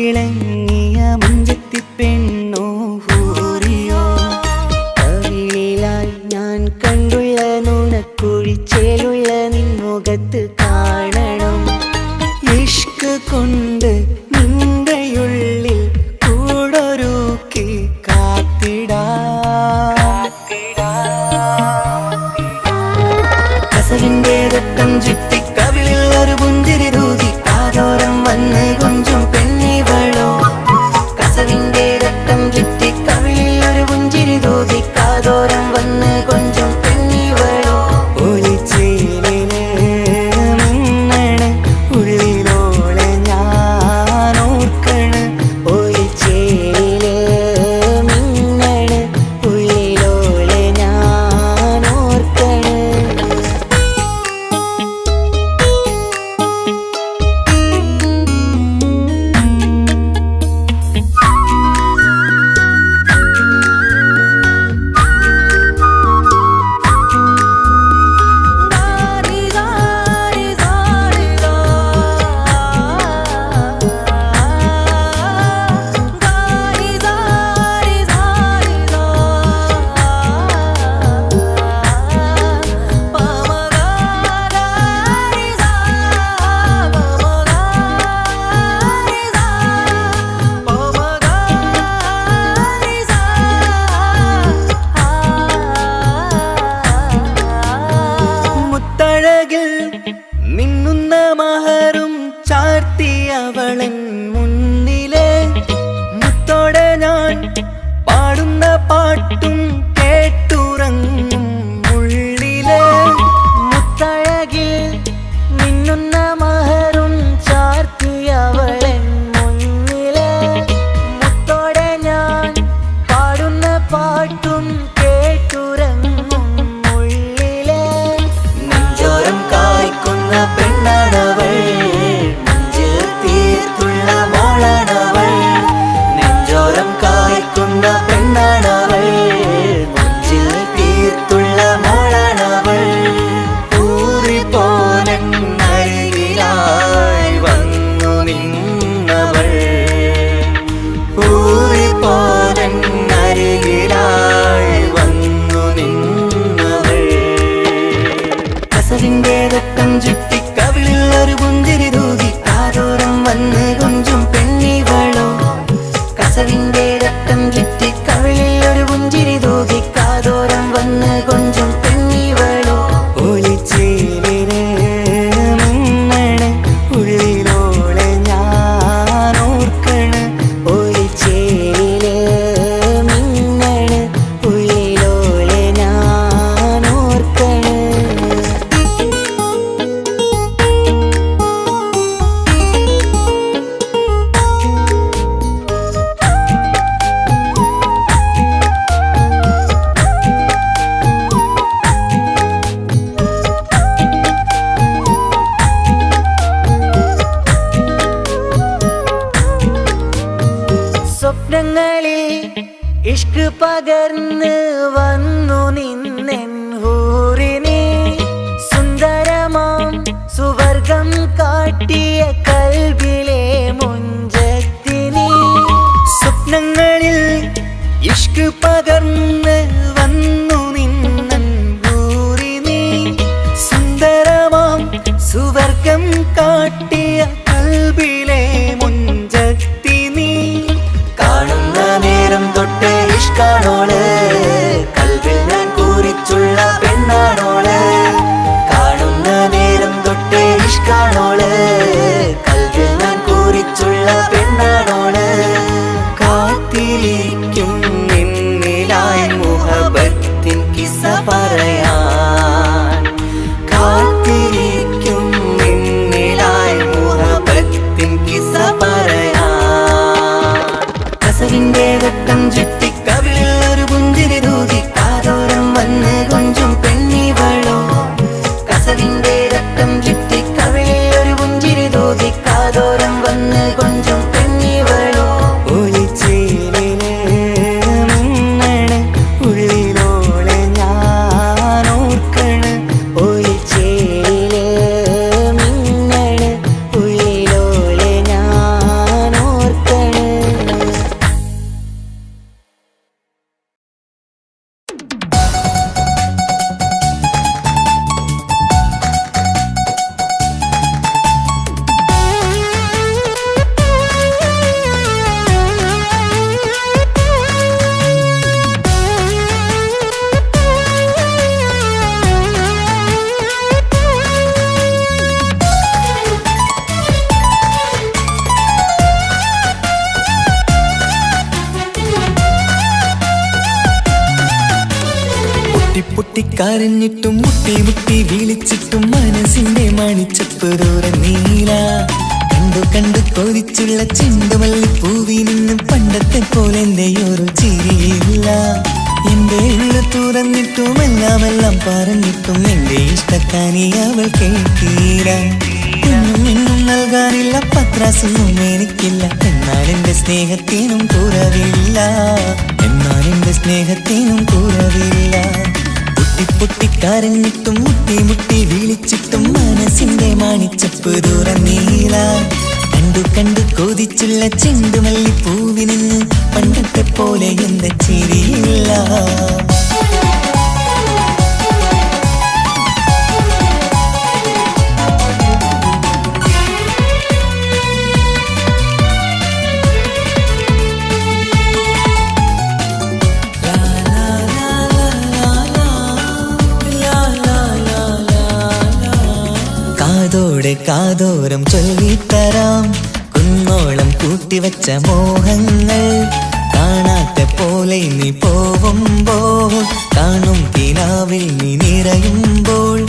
തിളങ്ങിയ മുഞ്ചത്തി പെണ്ണോ ഹൂറിയോ കവിളിലായി ഞാൻ കണ്ടുള്ള നുണക്കുഴിച്ചേലുള്ള നിൻമുഖത്ത് കാണണം ഇഷ്ക് കൊണ്ട് നിന്റെയുള്ളിൽ കൂടൊരുക്കി കസവിന്റെ രക്തം ചുറ്റി കവിളിൽ ഒരു പുഞ്ചിരി തൂകി കാതോരം വന്ന് കൊഞ്ചും പെണ്ണിവളോ കസവിന്റെ രക്തം ചുറ്റി കവിളിൽ ഒരു പുഞ്ചിരി തൂകി കാതോരം വന്ന് കൊഞ്ചും പെണ്ണിവളോ ഒളിച്ചേലിന് മിന്നണ് ഉള്ളിലോളെ ഞാൻ ഓർക്കണ് ഒളിച്ചേലില് മിന്നണ് ഉള്ളിലോളെ ഞാൻ ഓർക്കണ് മിന്നുന്ന മഹറും ചാർത്തിയവളൻ മുന്നിലെ മുത്തോടെ ഞാൻ പാടുന്ന പാട്ടും കേട്ടുറങ്ങും ഉള്ളിലെ മുത്തഴകിൽ മിന്നുന്ന മഹറും ചാർത്തിയവളൻ മുന്നിലെ മുത്തോടെ ഞാൻ പാടുന്ന പാട്ടും കേട്ടുറങ്ങും ഉള്ളിലെ നെഞ്ചോരം കായ്ക്കുന്ന പെണ്ണാണവൾ നെഞ്ചിൽ തീർത്തുള്ള മോളാണവൾ നെഞ്ചോരം കായ്ക്കുന്ന പെണ്ണാണവൾ നെഞ്ചിൽ തീർത്തുള്ള മോളാണവൾ ഊറി പോലൻ അരികിലായി വന്നു നിന്നവൾ ഊറി പോലൻ അരികിലായി വന്നു നിന്നവൾ കസവിന്റെ രക്തം ചുറ്റി കവിളിൽ ഒരു പുഞ്ചിരി തൂകി കാതോരം വന്ന് കൊഞ്ചും പെണ്ണിവളോ കസവിന്റെ രക്തം ചുറ്റി കവിളിൽ ഒരു പുഞ്ചിരി തൂകി കാതോരം വന്ന് കൊഞ്ചും പെണ്ണിവളോ ഒളിച്ചേലിന് മിന്നണ് ഉള്ളിലോളെ ഞാൻ ഓർക്കണ് ഒളിച്ചേലില് മിന്നണ് ഉള്ളിലോളെ ഞാൻ ഓർക്കണ് സ്വപ്നങ്ങളിൽ ഇഷ്ക് പകർന്ന് വന്നു നിന്നെൻ ഹൂറിനെ സുന്ദരമാം സുവർഗം കാട്ടിയ കൽബിലെ മുഞ്ചത്തിനെ സ്വപ്നങ്ങളിൽ ഇഷ്ക് പകർന്ന് വന്നു നിന്നെൻ ഹൂറിനെ സുന്ദരമാം സുവർഗം കാട്ടിയ കൽബിലെ മുഞ്ചത്തിനെ കാണുന്ന നേരം തൊട്ട് ഇഷ്കാണോള് കൽവിൽ ഞാൻ കൂറിച്ചുള്ള പെണ്ണാണോള് കാണുന്ന നേരം തൊട്ട് ഇഷ്കാണോള് കൽവിൽ ഞാൻ കൂറിച്ചുള്ള പെണ്ണാണോള് കാത്തിരിക്കും നിന്നിലായി മുഹബത്തിൻ കിസ്സ പറയാൻ കാത്തിരിക്കും നിന്നിലായി മുഹബത്തിൻ കിസ്സ പറയാൻ കസവിന്റെ രക്തം ചുറ്റി കവിളിൽ ഒരു പുഞ്ചിരി തൂകി കാതോരം വന്ന് കൊഞ്ചും പെണ്ണിവളോ കസവിന്റെ രക്തം ചുറ്റി കവിളിൽ ഒരു പുഞ്ചിരി തൂകി കാതോരം വന്ന് കൊഞ്ചും കരഞ്ഞിട്ടും മുട്ടി മുട്ടി വിളിച്ചിട്ടും മനസ്സിന്റെ മണിച്ചപ്പ് ദൂരം നീല കണ്ടു കണ്ടു കൊതിച്ചുള്ള ചെണ്ടുമല്ലി പൂവിൽ നിന്ന് പണ്ടത്തെ പോലെ എന്റെയൊരു ചിരിയില്ല എന്റെ ഉള്ളു തുറന്നിട്ടും എല്ലാം പറഞ്ഞിട്ടും എന്റെ ഇഷ്ടക്കാനി അവൾ കേട്ടീര ഒന്നും നൽകാനില്ല പത്രാസൊന്നും എനിക്കില്ല എന്നാൽ എന്റെ സ്നേഹത്തിനും കുറവില്ല എന്നാൽ എന്റെ സ്നേഹത്തിനും കുറവില്ല പൊട്ടിക്കരഞ്ഞിട്ടും മുട്ടി മുട്ടി വിളിച്ചിട്ടും മനസ്സിന്റെ മണിച്ചപ്പ് ദൂരം നീല കണ്ടു കണ്ടു കൊതിച്ചുള്ള ചെണ്ടുമല്ലി പൂവിൽ നിന്ന് പണ്ടത്തെ പോലെ എന്റെ ചിരിയില്ല കാതോടെ കാതോരം ചൊല്ലിത്തരാം കുന്നോളം കൂട്ടിവച്ച മോഹങ്ങൾ കാണാത്ത പോലെ നീ പോവുമ്പോൾ കാണും കിനാവിൽ നീ നിറയുമ്പോൾ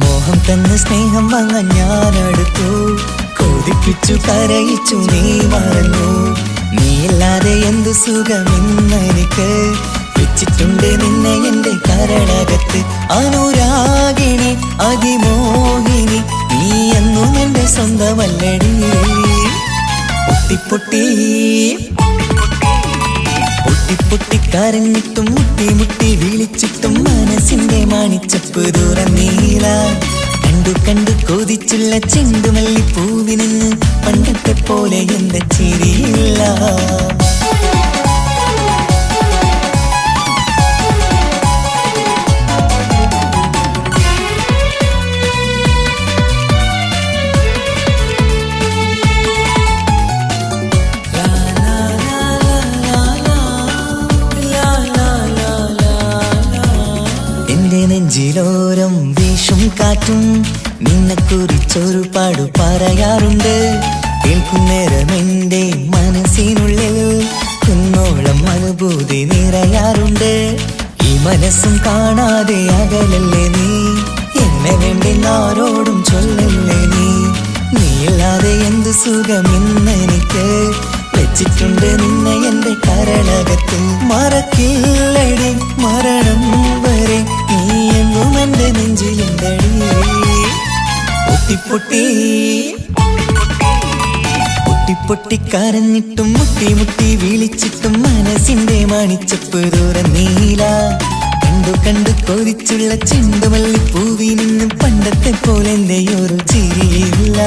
മോഹം തന്ന സ്നേഹം വാങ്ങാൻ ഞാനടുത്തു കൊതിപ്പിച്ചു കരയിച്ചു നീ മറന്നു നീയില്ലാതെ എന്തു സുഖമെന്നെനിക്ക് വെച്ചിട്ടുണ്ട് നിന്നെ എന്റെ കരളകത്ത് അനുരാഗിണി അതിമോഹിനി നീ എന്നും എന്റെ സ്വന്തമല്ലടി പൊട്ടി പൊട്ടി കരഞ്ഞിട്ടും മുട്ടി മുട്ടി വിളിച്ചിട്ടും മനസ്സിന്റെ മണിച്ചപ്പ് ദൂരം നീല കണ്ടു കണ്ടു കൊതിച്ചുള്ള ചെണ്ടുമല്ലി പൂവിൽ നിന്ന് പണ്ടത്തെ പോലെ എന്റെ ചിരിയില്ല നെഞ്ചിലോരം വീശും കാറ്റും നിന്നെക്കുറിച്ചൊരു പാടു പറയാറുണ്ട് കേൾക്കുന്നേരം എന്റെ മനസ്സിനുള്ളിൽ കുന്നോളം അനുഭൂതി നിറയാറുണ്ട് ഈ മനസ്സും കാണാതെ അകലല്ലേ നീ എന്നെ വേണ്ടി ആരോടും ചൊല്ലല്ലേ നീയില്ലാതെ എന്തു സുഖമെന്നെനിക്ക് വെച്ചിട്ടുണ്ട് നിന്നെ എന്റെ കരളകത്ത് മറക്കില്ലടി മരണം വരെ നീ എന്നും എന്റെ നെഞ്ചിലുണ്ടടി പൊട്ടി കരഞ്ഞിട്ടും മുട്ടി മുട്ടി വിളിച്ചിട്ടും മനസ്സിന്റെ മണിച്ചപ്പ് ദൂരം നീല കണ്ടു കണ്ടു കൊതിച്ചുള്ള ചെണ്ടുമല്ലി പൂവിൽ നിന്ന് പണ്ടത്തെ പോലെ എന്റെയൊരു ചിരിയില്ല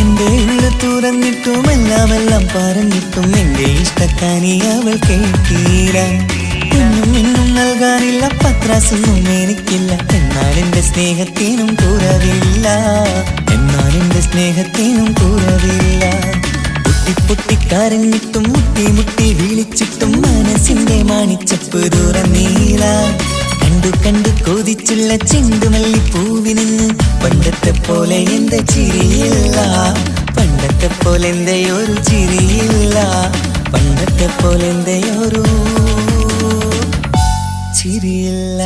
എന്റെ ഉള്ളു തുറന്നിട്ടും എല്ലാം പറഞ്ഞിട്ടും എന്റെ ഇഷ്ടക്കാനി അവൾ കേട്ടീര ഒന്നും നൽകാനില്ല പത്രാസൊന്നും എനിക്കില്ല എന്നാൽ എന്റെ സ്നേഹത്തിനും കുറവില്ല എന്നാൽ എന്റെ സ്നേഹത്തിനും കുറവില്ല പൊട്ടി കരഞ്ഞിട്ടും മുട്ടി മുട്ടി വിളിച്ചിട്ടും മനസ്സിന്റെ മണിച്ചപ്പ് ദൂരം നീല കണ്ടു കണ്ടു കൊതിച്ചുള്ള ചെണ്ടുമല്ലി പൂവിൽ നിന്ന് പണ്ടത്തെ പോലെ എന്റെ ചിരിയില്ല പണ്ടത്തെ പോലെ എന്റെയൊരു ചിരിയില്ല പണ്ടത്തെ പോലെ എന്റെയൊരു ചിരിയില്ല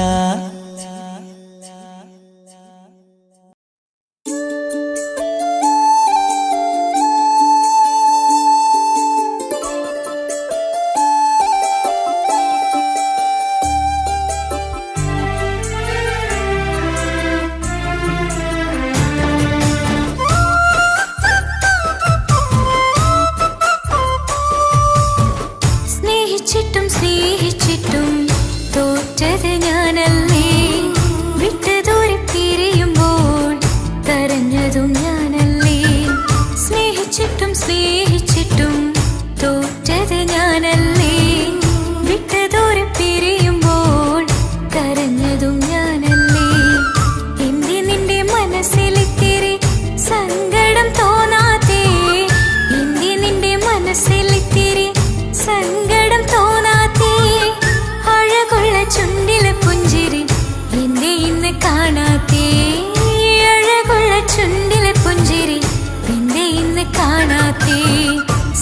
സ്നേഹിച്ചിട്ടും തോറ്റത് ഞാനല്ലേ വിട്ടതോരെ പിരിയുമ്പോൾ കരഞ്ഞതും ഞാനല്ലേ സ്നേഹിച്ചിട്ടും തോറ്റത് ഞാനല്ലേ വിട്ടതോരെ പിരിയുമ്പോൾ കരഞ്ഞതും ഞാനല്ലേ എന്തി നിന്റെ മനസ്സിലിത്തിരി സങ്കടം തോന്നാത്തേ എന്തി നിന്റെ മനസ്സിലിത്തിരി സങ്കടം തോന്നാത്തേ അഴകുള്ള ചുണ്ടിലെ പുഞ്ചിരി എന്റെ ഇന്ന് കാണാത്തേ അഴകുള്ള ചുണ്ടിലെ പുഞ്ചിരി എന്റെ ഇന്ന് കാണാത്തേ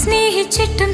സ്നേഹിച്ചിട്ടും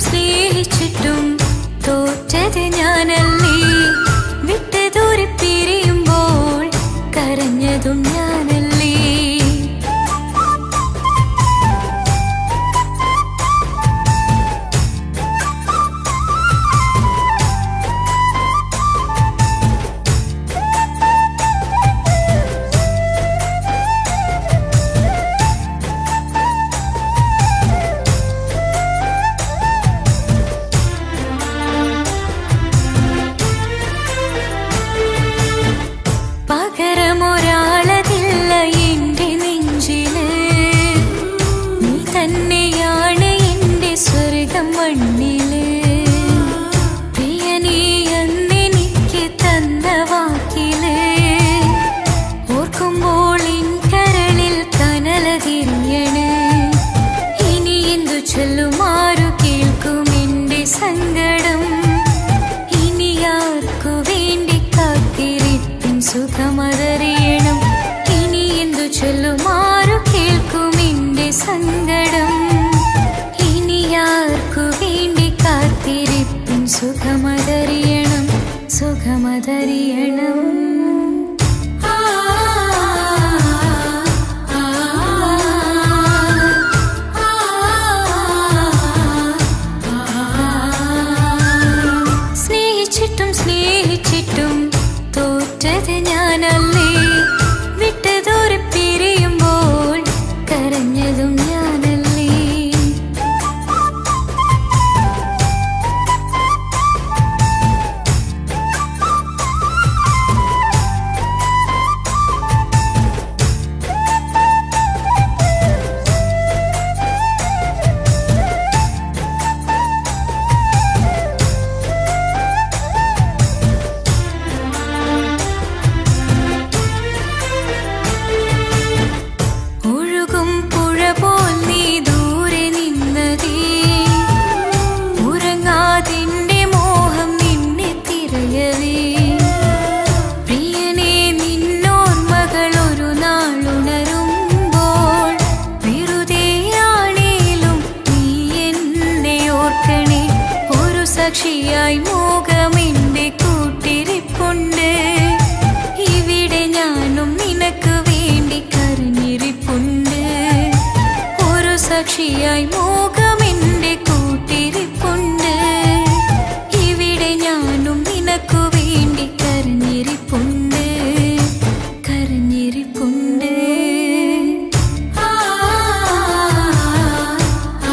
മണ്ണില് പ്രിയനീ എന്നെനിക്ക് തന്ന വാക്കില് ഓർക്കുമ്പോൾ എൻ കരളിൽ കനലതിരിയണ്. ഇനി എന്തു ചൊല്ലുമാരു കേൾക്കും എന്റെ സങ്കടം. ഇനി ആർക്കു വേണ്ടി കാത്തിരിപ്പിൻ സുഖമതറിയണം. ഇനി എന്തു ചൊല്ലുമാരു കേൾക്കും എന്റെ സങ്കടം. ഇനി ആർക്കു വേണ്ടി കാത്തിരിപ്പിൻ സുഖമതറിയണം, സുഖമതറിയണം. സ്നേഹിച്ചിട്ടും സ്നേഹിച്ചിട്ടും തോറ്റത് ഞാനല്ലേ. വിട്ടതോരെ പിരിയുമ്പോൾ കരഞ്ഞതും ഞാനല്ലേ. ഒഴുകും പുഴ പോൽ നീ ദൂരെ നിന്നതേ. ഉറങ്ങാതിന്റെ മോഹം നിന്നെ തിരയവേ. പ്രിയനേ നിന്നോർമ്മകൾ ഒരു നാളുണരുമ്പോൾ വെറുതെയാണേലും നീ എന്നെ ഓർക്കണേ. ഒരു സാക്ഷിയായി മോഹമെന്റെ കൂട്ടിരിപ്പുണ്ട്. ഇവിടെ ഞാനും നിനക്ക് വേണ്ടി കരഞ്ഞിരിപ്പുണ്ട്. ഒരു സാക്ഷിയായി മോഹമെന്റെ കൂട്ടിരിപ്പുണ്ട്. ഇവിടെ ഞാനും നിനക്കു വേണ്ടി കരഞ്ഞിരിപ്പുണ്ട്, കരഞ്ഞിരിപ്പുണ്ട്. ആ, ആ, ആ,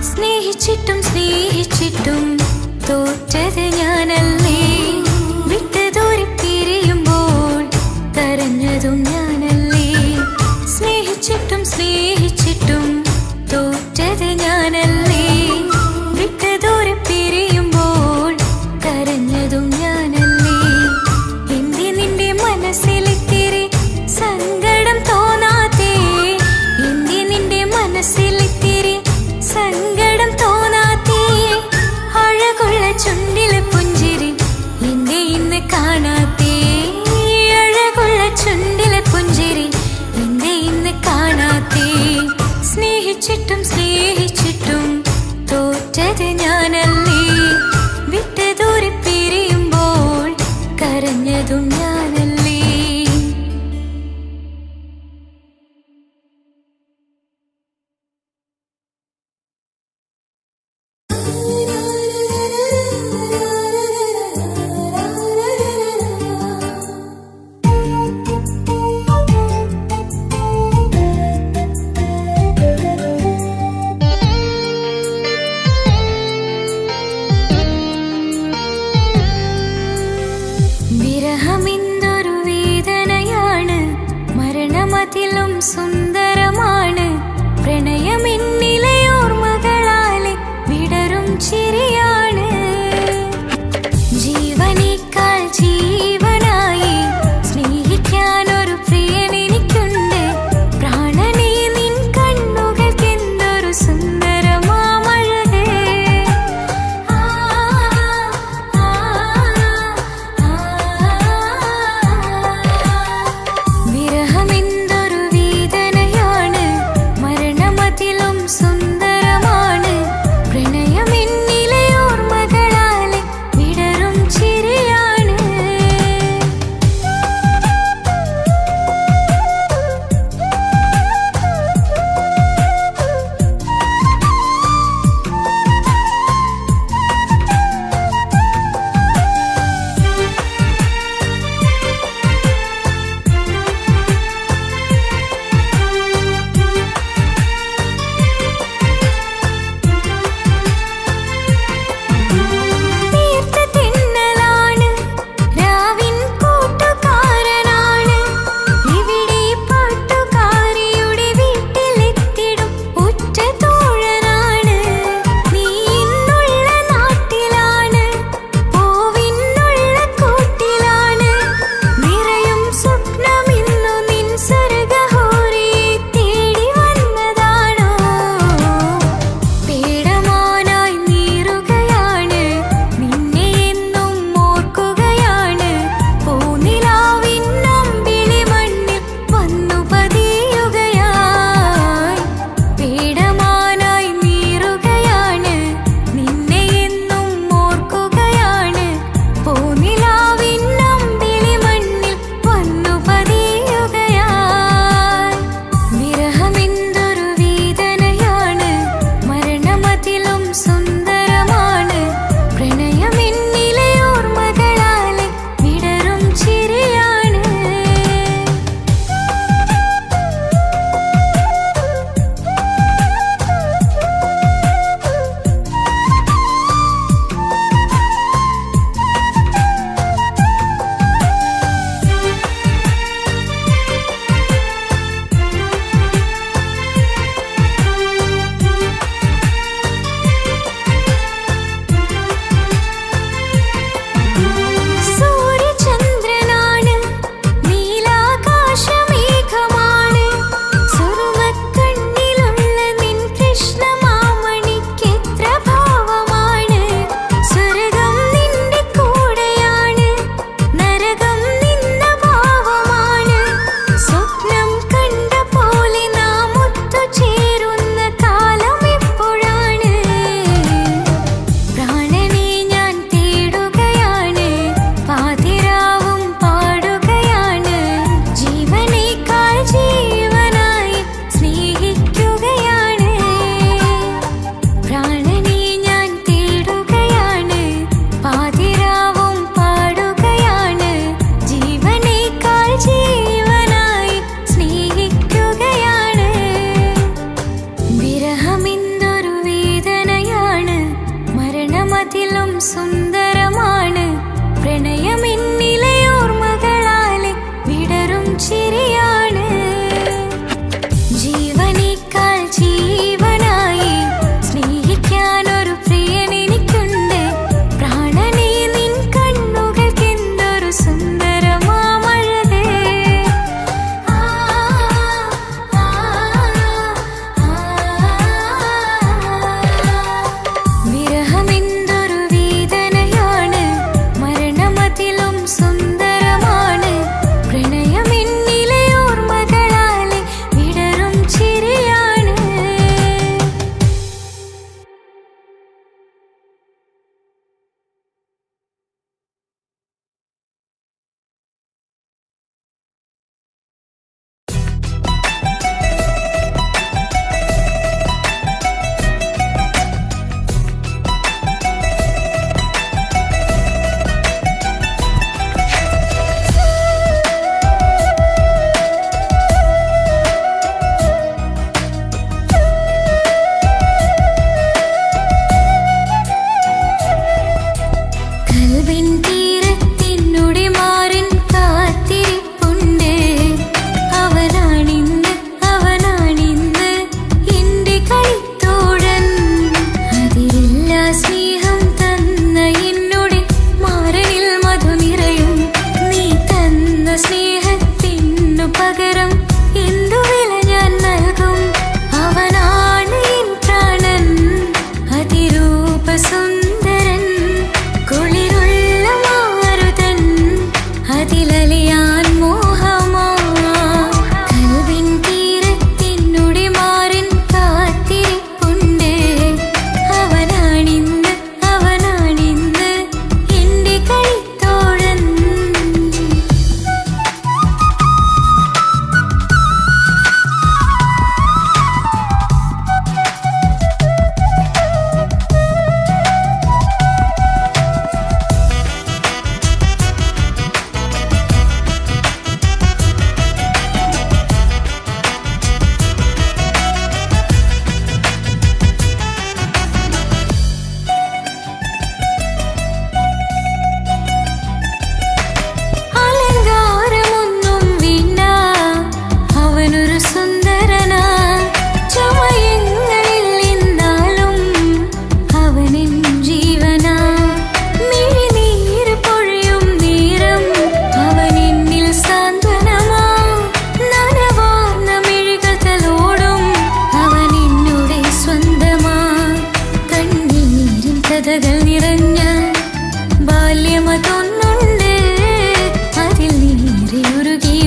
സ്നേഹിച്ചിട്ടും സ്നേഹിച്ചിട്ടും തോറ്റത് ഞാനല്ലേ. വിട്ടതോരെ പിരിയുമ്പോൾ കരഞ്ഞതും ഞാനല്ലേ. സ്നേഹിച്ചിട്ടും സ്നേഹിച്ചിട്ടും തോറ്റത് ഞാനല്ലേ. വിട്ടതോരെ പിരിയുമ്പോൾ കരഞ്ഞതും ഞാനല്ലേ. എന്റെ നിന്റെ മനസ്സിലിത്തിരി സങ്കടം തോന്നാത്തേ. എന്റെ നിന്റെ മനസ്സിലിത്തിരി സങ്കടം തോന്നാത്തേ. അഴകുള്ള ചുണ്ടിലെ പുഞ്ചിരി എന്റെ ഇന്ന് കാണാത്തേ. അഴകുള്ള ചുണ്ടിലെ പുഞ്ചിരി എന്റെ ഇന്ന് കാണാത്തേ. സ്നേഹിച്ചിട്ടും സ്നേഹിച്ചിട്ടും തോറ്റത് ഞാനല്ലേ. വിട്ടതോരെ പിരിയുമ്പോൾ കരഞ്ഞതും ഞാനല്ലേ. വിരഹമെന്തൊരു വേദനയാണ്, മരണമതിലും സുന്ദരമാണ്. പ്രണയമെന്നിലെ ഓർമ്മകളാലെ വിടരും ചിരിയാണ്. ജീവനേക്കാൾ ജീവനായി സ്നേഹിക്കാനൊരു പ്രിയനെനിക്കുണ്ട്. പ്രാണനേ നിൻ കണ്ണുകൾക്കെന്തൊരു സുന്ദരമാമഴക്. ആ, ആ, ആ, വിരഹമെന്തൊരു വേദനയാണ്,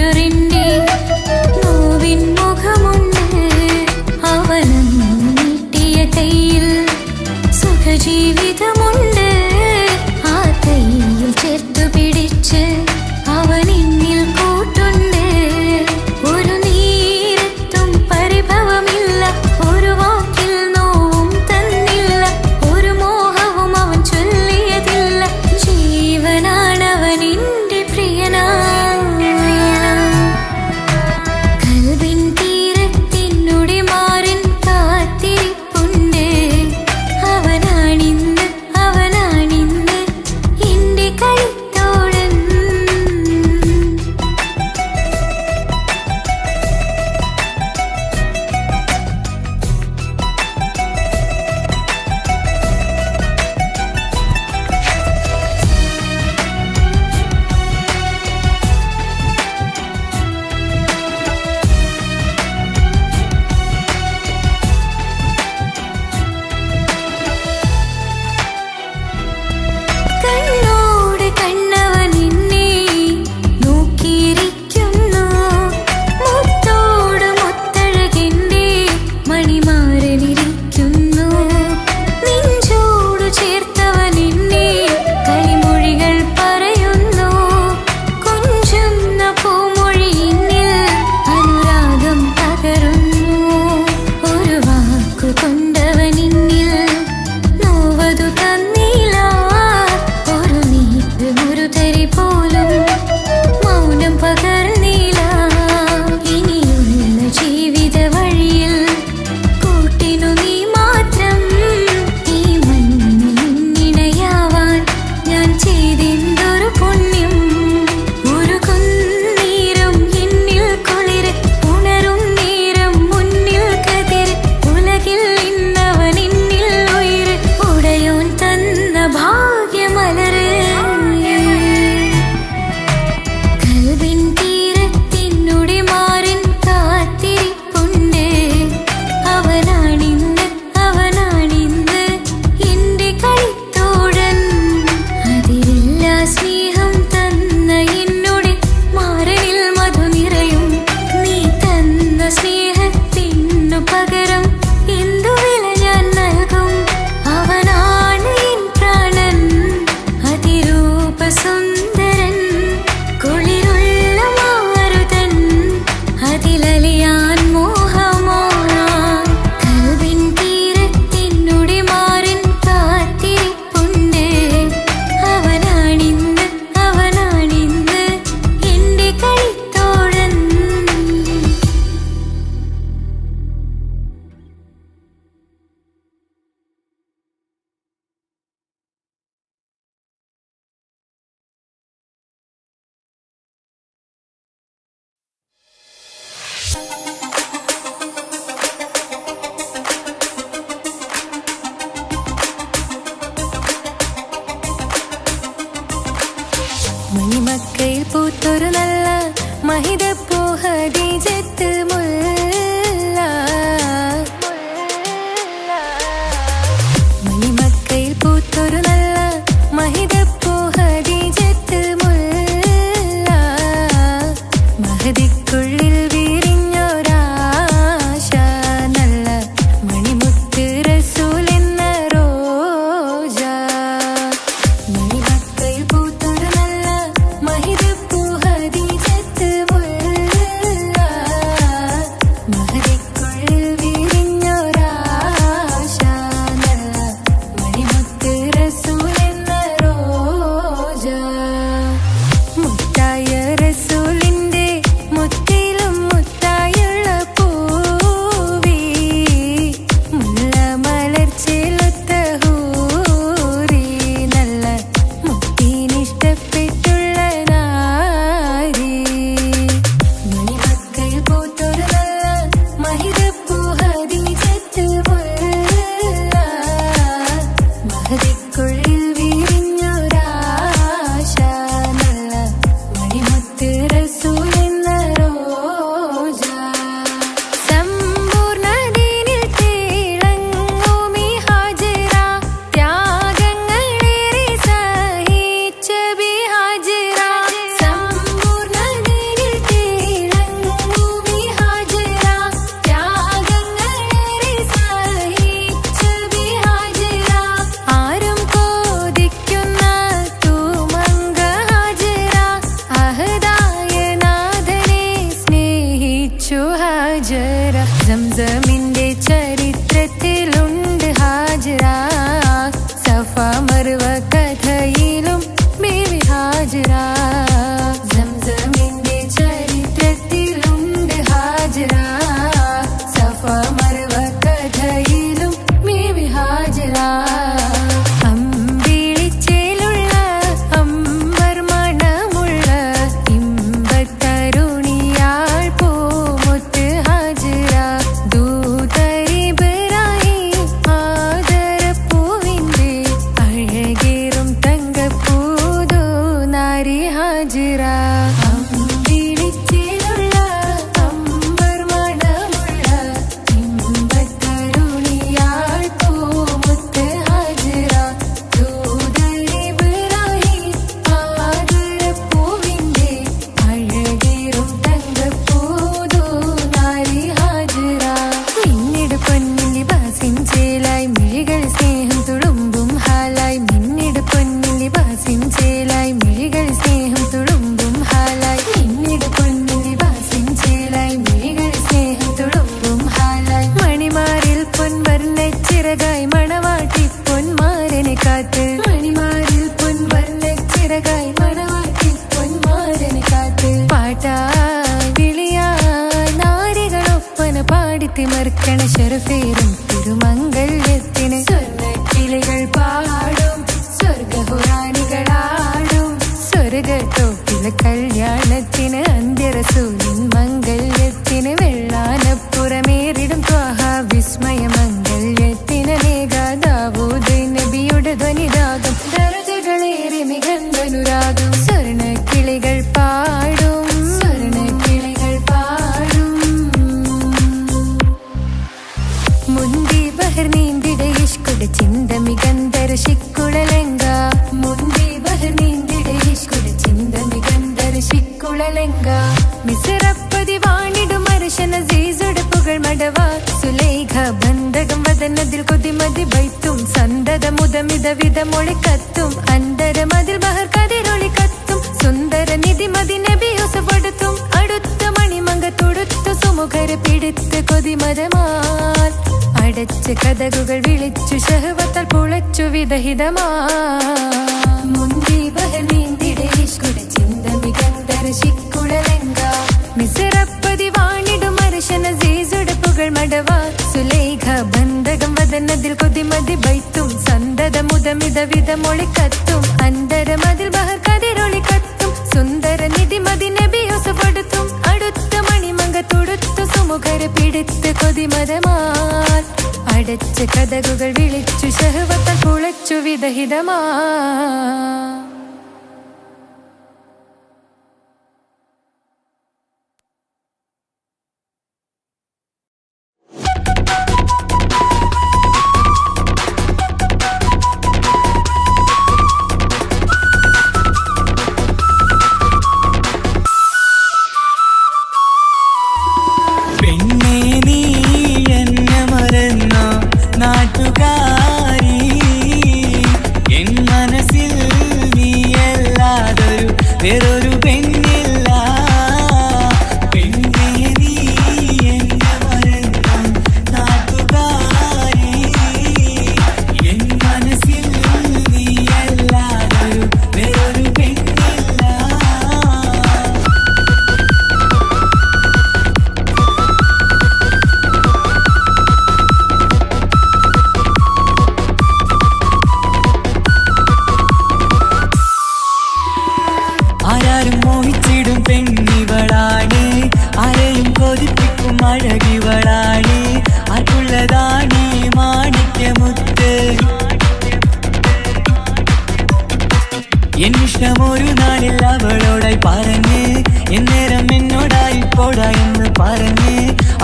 വലിയൊരെന്റെ നോവിൻ മുഖമുണ്ട്. അവനന്നു നീട്ടിയ കയ്യിൽ സുഖജീവിതമുണ്ട്. ആ കയ്യിൽ ചേർത്തു പിടിച്ച് അവൻ എന്നിൽ കൂട്ടുണ്ട്. ഒരു നീരത്തും പരിഭവമില്ല, ഒരു വാക്കിൽ നോവും തന്നില്ല, ഒരു മോഹവും അവൻ ചൊല്ലിയതില്ല. ജീവനാണവൻ എൻ്റെ പ്രിയനാ. കൽവിൻ തീരത്തിനുടെ മാറിൻ കാത്തിരിപ്പുണ്ട്. അവനാണിന്ന് എൻ്റെ കളിത്തോഴൻ. കണ്ണോട് കണ്ണവൻ എന്നെ നോക്കിയിരിക്കുന്നു. മുത്തോട് മുത്തഴകെന്റെ മണിമാരനിരിക്കുന്നു. നെഞ്ചോട് ചേർത്തവൻ എന്നെ കളിമൊഴികൾ പറയുന്നു. കൊഞ്ചുന്ന പൂമൊഴിയിൽ അനുരാഗം പകരുന്നു. ഒരു വാക്കു കൊണ്ടവൻ എന്നിൽ നോവതു തന്നില്ല. ഒരു നീക്ക് മുരുതരി പോലും മൗനം പകർന്നില്ല. ഇനിയുള്ള ജീവിത വഴിയിൽ കൂട്ടിനു നീ മാത്രം. ഈ മണ്ണിൽ നിന്നിണയാവാൻ ഞാൻ ചെയ്തെന്തൊരു പുണ്യം. ഉരുകുന്നേരം എന്നിൽ കുളിര്, ഉണരും നേരം മുന്നിൽ കതിര്. ഉലകിൽ ഇന്നവൻ എന്നിൽ ഉയിര്, ഉടയോൻ തന്ന ഭാഗ്യമലര്. കൽവിൻ തീരത്തിനുടെ മാറിൻ കാത്തിരിപ്പുണ്ട്. അവനാണിന്ന് എൻ്റെ കളിത്തോഴൻ. അതിരില്ല സ്നേഹം തന്ന എന്നോട് മാറിൽ മധു നിറയും. നീ തന്ന സ്നേഹത്തിനു പകരം എന്തു വില ഞാൻ നൽകും. അവനാണ് എൻ പ്രാണൻ, അതിരൂപസുന്ദരൻ. കുളിരുള്ള മാരുതൻ, അതിലലിയാൻ മോഹമോ. കൽവിൻ തീരത്തിനുടെ മാറിൻ കാത്തിരിപ്പുണ്ട്. അവനാണിന്ന് എൻ്റെ കളിത്തോഴൻ. മണിമക്കയിൽ പൂത്തൊരു നല്ല മഹിതപ്പൂ ഹദീജത്ത് മുല്ല. മണിമക്കയിൽ പൂത്തൊരു നല്ല മഹിതപ്പൂ ഹദീജത്ത് മുല്ല. മഹദിക്കുള്ളിൽ വിരിഞ്ഞൊരാശ നല്ല മണിമുത്ത് റസൂൽ എന്ന റോജ. മണിമക്കയിൽ പൂത്തൊരു നല്ല മഹിതപ്പൂ ഹദീജത്ത് മുല്ല. ഹാജറ സംസമിന്റെ ചരിത്രത്തിലുണ്ട് ഹാജറ സഫ മർവ കഥയിലും ബീവി ഹാജറ സംസമിന്റെ ചരിത്രത്തിലുണ്ട് ഹാജറ സഫ മർവ കഥയിലും ബീവി ഹാജറ തിമർക്കണ ശരഫേറും തിരുമംഗല്യത്തിന് സ്വർണ്ണക്കിളികൾ പാടും സ്വർഗപുരാണികളാടും സ്വർഗത്തോപ്പിലെ കല്യാണത്തിന് അന്ത്യറസൂലിൻ മംഗല്യത്തിന് വെള്ളാനപ്പുറമേറിടും ത്വാഹ വിസ്മയ മംഗല്യത്തിന് ദാവൂദ് നബിയുടെ ധ്വനിരാഗം ദരജകളേറെ മികന്ധനുരാഗം സ്വർണ്ണക്കിളികൾ പാടും സ്വർണ്ണക്കിളികൾ പാടും മുന്തി ബഹർ നീന്തിട ഇഷ്കുട ചിന്ത മികന്ധര ശിക്കുളലങ്ക മുന്തി ബഹർ നീന്തിട ഇഷ്കുട ചിന്ത മികന്ധര ശിക്കുളലങ്ക മിസറപ്പതി വാണിടും അർശന സീസുട പുകൾ മടവ സുലൈഖ ബന്ധകം വദനതിൽ കൊതിമതി ബൈത്തും സന്തത മുതമിത വിധമൊളി കത്തും അന്തരമതിൽ ബഹർ കതിരൊളി കത്തും സുന്ദര നിധി മതി നബി യൂസഫെടുത്തും അടുത്ത മണിമങ്ക തൊടുത്തു സുമുഖരെ പിടിത്ത് കൊതിമതമാൽ അടച്ച് കഥകുകൾ വിളിച്ചു ശഹവത്താൽ പുളച്ചു വിദഹിതമാ മുന്തി ബഹർ നീന്തിട ഇഷ്കുട ചിന്ത മികന്ധര ശിക്കുളലങ്ക മിസറപ്പതി വാണിടും അർശന സീസുട പുകൾ മടവ സുലൈഖ ബന്ധകം വദനതിൽ കൊതിമതി ബൈത്തും സന്തത മുതമിത വിധമൊളി കത്തും അന്തരമതിൽ ബഹർ കതിരൊളി കത്തും സുന്ദര നിധി മതി നബി യൂസഫെടുത്തും അടുത്ത മണിമങ്ക തൊടുത്തു സുമുഖരെ പിടിത്ത് കൊതിമതമാൽ അടച്ച് കഥകുകൾ വിളിച്ചു ശഹവത്താൽ പുളച്ചു വിദഹിതമാ അഴകിവളാണ് ആർക്കുള്ളതാണീ മാണിക്യമുത്ത് എന്നിഷ്ടമൊരു നാളിൽ അവളോടായി പറഞ്ഞ് എന്നേരം എന്നോടായി പോടാ എന്ന് പറഞ്ഞ്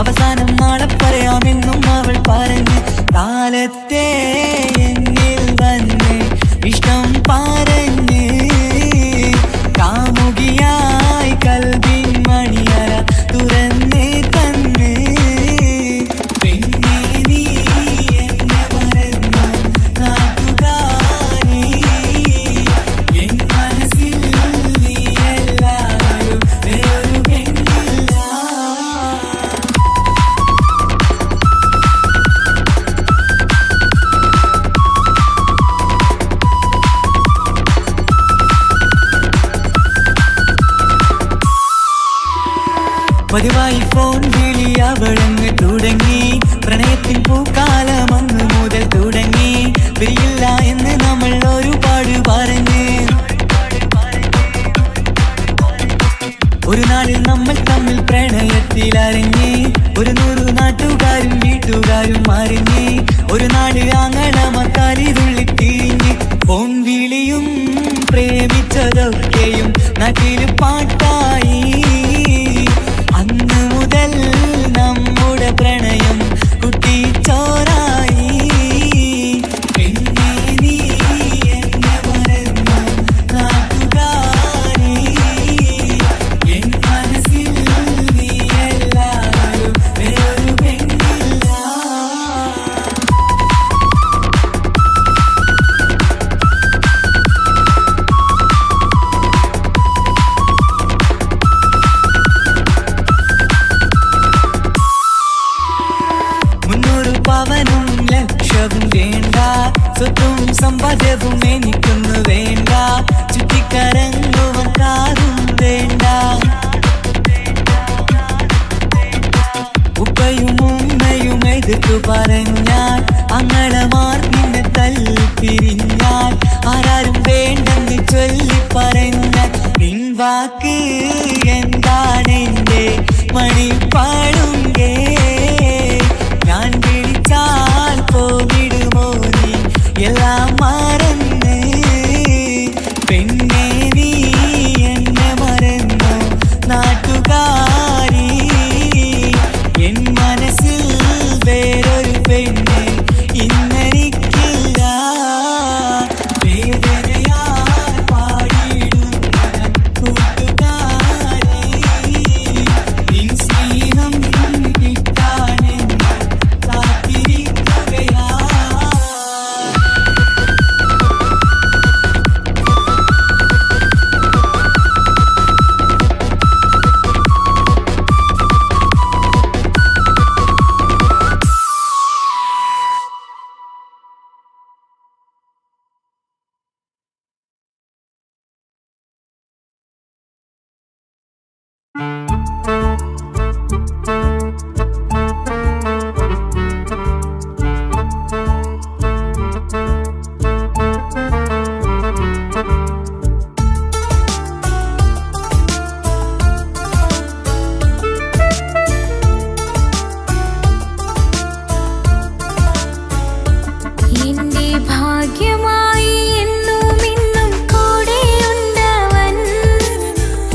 അവസാനം നാളെ പറയാമെന്നും അവൾ പറഞ്ഞ് കാലത്തെ എന്നിൽ വന്ന് ഇഷ്ടം പറഞ്ഞ് കാമുകിയായി കൽവിൻ മണിയറ തുറന്ന് തന്ന് പെണ്ണേ നീ എന്നെ മറന്നു നാട്ടുകാരി എൻ മനസ്സിൽ നീ എല്ലാവരും വേറൊരു പെണ്ണില്ല പതിവായി ഫോൺ വിളി അവളങ്ങ് തുടങ്ങി. പ്രണയത്തിൻ പൂക്കാലം അന്ന് മുതൽ തുടങ്ങി. പിരിയില്ല എന്ന് നമ്മൾ ഒരുപാട് പറഞ്ഞ്. ഒരു നാളിൽ നമ്മൾ തമ്മിൽ പ്രണയത്തിൽ അറിഞ്ഞ്. 100 നാട്ടുകാരും വീട്ടുകാരും അറിഞ്ഞ്. ഒരു നാട് ആങ്ങളമക്കാലിരുള്ളി തിരിഞ്ഞ്. ഫോൺ വിളിയും പ്രേമിച്ചതൊക്കെയും നാട്ടിൽ പാട്ടായി. അന്ന് മുതൽ നമ്മുടെ പ്രണയം കുട്ടിച്ചോറായി. പിന്നെ നീ എന്നെ മറന്നു നാട്ടുകാരി. എൻ മനസ്സിൽ നീ എല്ലാവരും വേറൊരു പെണ്ണില്ല. പവനും ലക്ഷവും വേണ്ട, സ്വത്തും സമ്പാദ്യവും എനിക്കൊന്നു വേണ്ട. ചുറ്റിക്കറങ്ങുവാൻ കാറും വേണ്ട. ഉപ്പയും ഉമ്മയും എതിർത്തു പറഞ്ഞാൽ, അങ്ങളമാർ നിന്നെ തല്ലിപ്പിരിഞ്ഞാൽ, ആരാരും വേണ്ടെന്ന് ചൊല്ലി പറഞ്ഞാൽ, നിൻ വാക്ക് എന്താണെന്റെ മണിപ്പാടുങ്കേ. ഞാൻ വിളിച്ചാൽ പോവിടുമോ നീ എല്ലാം മറന്ന്. പെണ്ണെ നീ എന്നെ മറന്നു നാട്ടുകാരി. എൻ മനസ്സിൽ വേറൊരു പെണ്ണ് ഇന്നെനിക്കില്ല. വേദനയാൽ പാടിയിടുന്ന കൂട്ടുകാരി, നിൻ സ്നേഹം കിട്ടാനെന്ന് കാത്തിരിക്കുകയാ. എന്റെ ഭാഗ്യമായി എന്നും ഇന്നും കൂടെയുണ്ടവൻ.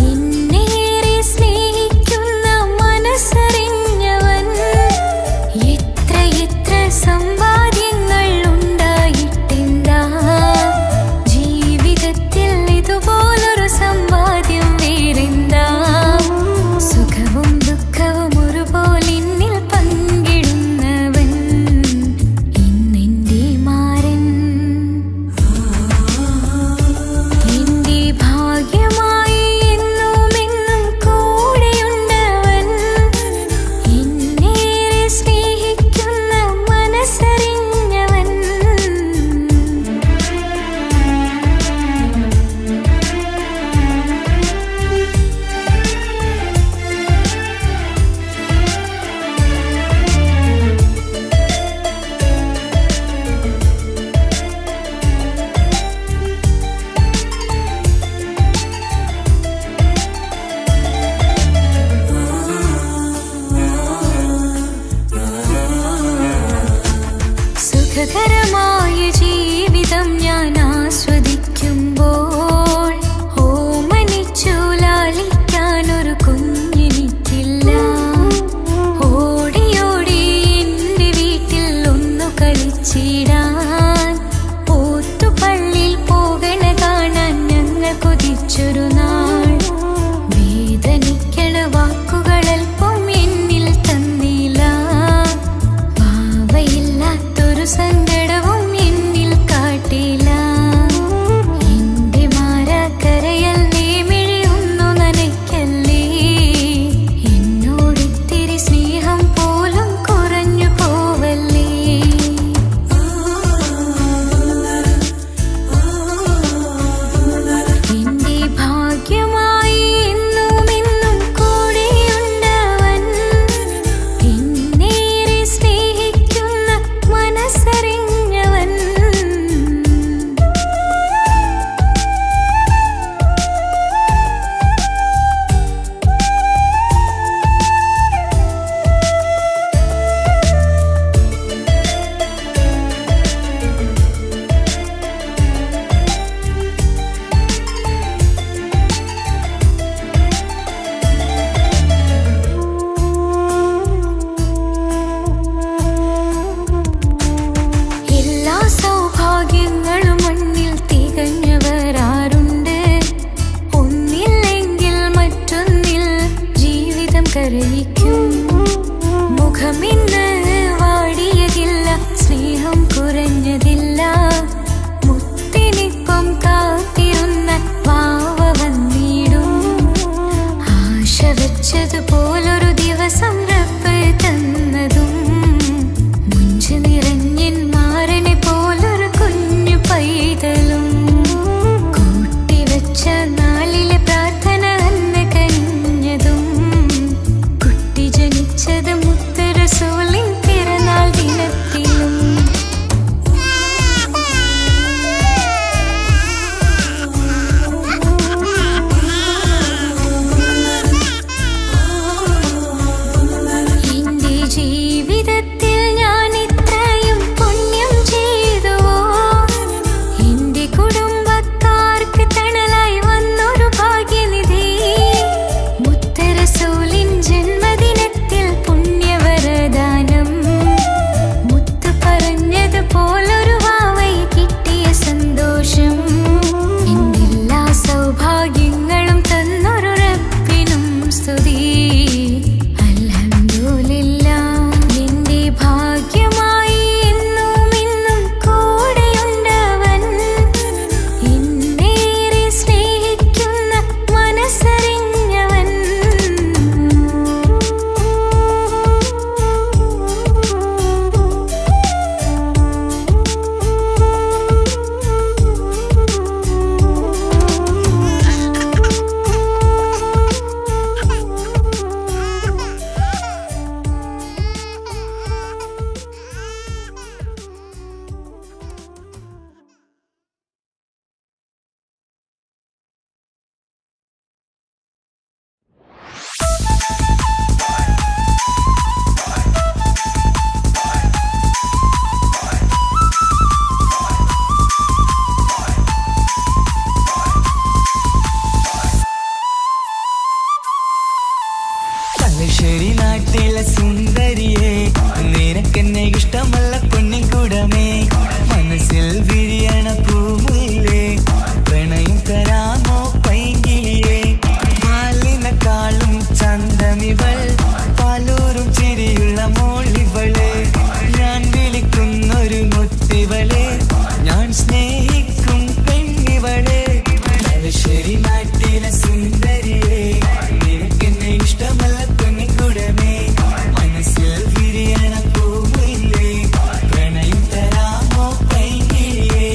എന്നേറെ സ്നേഹിക്കുന്ന മനസ്സറിഞ്ഞവൻ. എത്ര എത്ര സമ്പാദ്യങ്ങൾ ഉണ്ടായിട്ടെന്താ, ജീവിതത്തിൽ ഇതുപോലൊരു സമ്പാദ്യം വേറെന്താ. സുഖവും ദുഃഖവും ഒരുപോലെ എന്നിൽ പങ്കിടുന്നവൻ ഇന്നെന്റെ മാരൻ. എന്റെ ഭാഗ്യമായി എന്നും എന്നും കൂടെയുണ്ടവൻ. എന്നേറെ സ്നേഹിക്കുന്ന മനസ്സറിഞ്ഞവൻ. സുഖകരമായ ജീവിതം ഞാൻ ആസ്വദിക്കുമ്പോൾ, ഓമനിച്ചു ലാളിക്കാനൊരു കുഞ്ഞെനിക്കില്ല. ഓടി ഓടി എൻ്റെ വീട്ടിൽ ഒന്നു കളിച്ചിടാൻ, ഓത്തുപള്ളിയിൽ പോകണ കാണാൻ ഞങ്ങൾ കൊതിച്ചൊരു നാൾ. വേദനിക്കണ വാക്കുകളൽപ്പം എന്നിൽ തന്നില്ല. ഭാവയില്ലാത്തൊരു സങ്കടവും തെളിയിക്കും മുഖമിന്ന് വാടിയതില്ല, സ്നേഹം കുറഞ്ഞതില്ല. മുത്തിനിപ്പം കാത്തിരുന്ന വാവ വന്നിടും. ആശ വെച്ചതുപോലൊരു ദിവസം റബ്ബ് തന്നതും, മുഞ്ച് നിറഞ്ഞൻ മാരനെ പോലൊരു കുഞ്ഞു പൈതലും. കൂട്ടിവെച്ച നാളിലെ പ്രാർത്ഥന അന്ന് കനിഞ്ഞതും, കുട്ടി ജനിച്ചത് മുത്ത് റസൂലിൻ പിറന്നാൾ ദിനത്തിലും. എന്റെ ജീവിതത്തിൽ ഞാൻ ഇത്രയും പുണ്യം ചെയ്തുവോ? എന്റെ കുടുംബക്കാർക്ക് തണലായി വന്നൊരു ഭാഗ്യനിധി. മുത്ത് റസൂലിൻ ജന്മദിനത്തിൽ പുണ്യവരദാനം, മുത്ത് പറഞ്ഞതുപോലൊരു വാവൈ കിട്ടിയ സന്തോഷം. എന്റെ എല്ലാ സൗഭാഗ്യങ്ങളും തന്നൊരു റബ്ബിനും സ്തുതി. അൽഹംദുലില്ലാഹ്, എന്റെ ഭാഗ്യമായി എന്നും ഇന്നും കൂടെയുണ്ടവൻ. എന്നേറെ സ്നേഹിക്കുന്ന മനസ്സറിഞ്ഞവൻ. തലശ്ശേരി നാട്ടിലെ സുന്ദരിയെ, നിനക്കെന്നെ ഇഷ്ടമല്ല പൊന്നിൻകുടമേ. മനസ്സിൽ വിരിയണ പൂമുല്ലേ, പ്രണയം തരാമോ പൈങ്കിളിയെ. പാലിനെക്കാളും ചന്തമിവൾ, പാലൂരും ചിരിയുള്ള മോളിവളെ. ഞാൻ വിളിക്കുന്നൊരു മുത്തിവളെ, ഞാൻ സ്നേഹിക്കും പെണ്ണിവളെ. തലശ്ശേരി നാട്ടിലെ സുന്ദരിയെ, നിനക്കെന്നെ ഇഷ്ടമല്ല പൊന്നിൻകുടമേ. മനസ്സിൽ വിരിയണ പൂവില്ലേ, പ്രണയം തരാമോ പൈങ്കിളിയെ.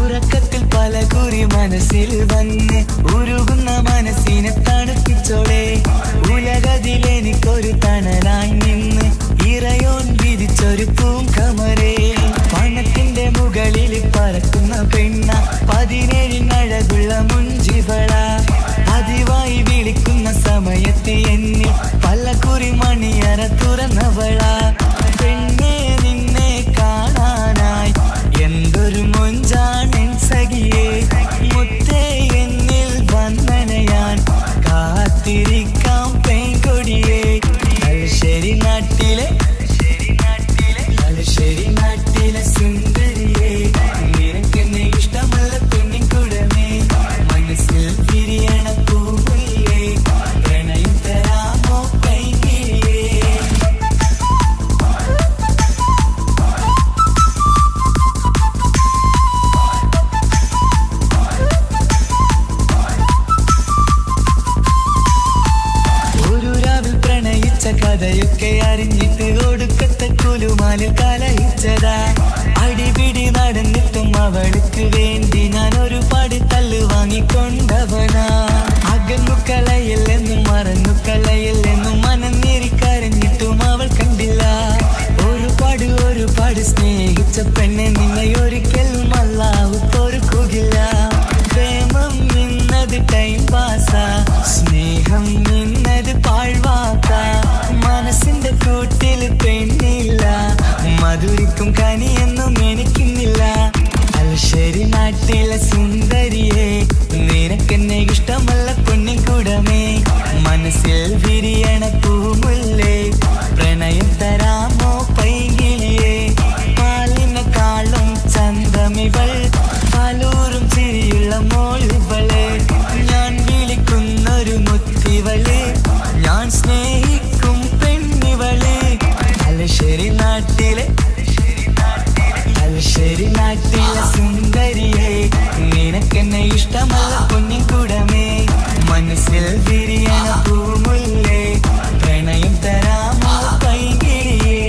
ഉറക്കത്തിൽ പല കുറി മനസ്സിൽ വന്ന് ഉരുകുന്ന മനസ്സിനെ തണുപ്പിച്ചോളെ. ഉലകതിലെനിക്കൊരു തണലായി നിന്ന് ഇറയോൻ വിധിച്ചൊരു പൂങ്കമരേ. പണത്തിന്റെ മുകളിൽ പറക്കുന്ന പെണ്ണ, 17 അഴകുള്ള മുഞ്ചിവള. പതിവായി വിളിക്കുന്ന സമയത്ത് എന്നിൽ പല കുറി മണിയറ തുറന്നവള. പെണ്ണെ നിന്നെ കാണാനായി എന്തൊരു മൊഞ്ചാണെൻ സഖിയേ. മുത്തേ എന്നിൽ വന്ദനയാൻ കാത്തിരിക്കാം പെൺകൊടിയേ. തലശ്ശേരി നാട്ടിലെ സുന്ദരിയെ, നിനക്കെന്നെ ഇഷ്ടമല്ല പൊന്നിൻകുടമേ. മനസ്സിൽ വിരിയണ പൂവില്ലേ, പ്രണയം തരാമോ പൈങ്കിളിയെ. ഒരു രാവിൽ പ്രണയിച്ച കഥയൊക്കെ അറിഞ്ഞിട്ട് ഒടുക്കത്തെ കുലുമാലിൽ കലയിച്ചതാ. അടിപിടി നടന്നിട്ടും അവൾക്ക് വേണ്ടി ഞാൻ ഒരുപാട് തല്ല് വാങ്ങിക്കൊണ്ടവനാ. അകന്നു കളയില്ലെന്നും മറന്നു കളയില്ലെന്നും മനന്നേറിക്കരഞ്ഞിട്ടും അവൾ കണ്ടില്ല. ഒരുപാട് സ്നേഹിച്ച പെണ്ണെ, നിന്നെ ഒരിക്കലും അല്ലാഹു പൊറുക്കുകയില്ല. പ്രേമം നിന്നത് ടൈം പാസാ, സ്നേഹം നിന്നത് പാഴ്വാക്കാ. മനസ്സിന്റെ കൂട്ടിൽ പെണ്ണില്ല, മധുരിക്കും കനിയെന്നും എനിക്കുന്നില്ല. തലശ്ശേരി നാട്ടിലെ സുന്ദരിയെ, നിനക്കെന്നെ ഇഷ്ടമല്ല പൊന്നിൻകുടമേ. മനസ്സിൽ വിരിയണ പൂമുല്ലേ, പ്രണയം തരാമോ നാട്ടിലെ തലശ്ശേരി നാട്ടിലെ സുന്ദരിയെ നിനക്കെന്നെ ഇഷ്ടമല്ല പൊന്നിക്കുടമേ മനസ്സിൽ വിരിയണ പൂമുല്ലേ പ്രണയം തരാമോ പൈകിളിയേ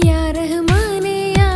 യാ റഹ്മാനേ യാ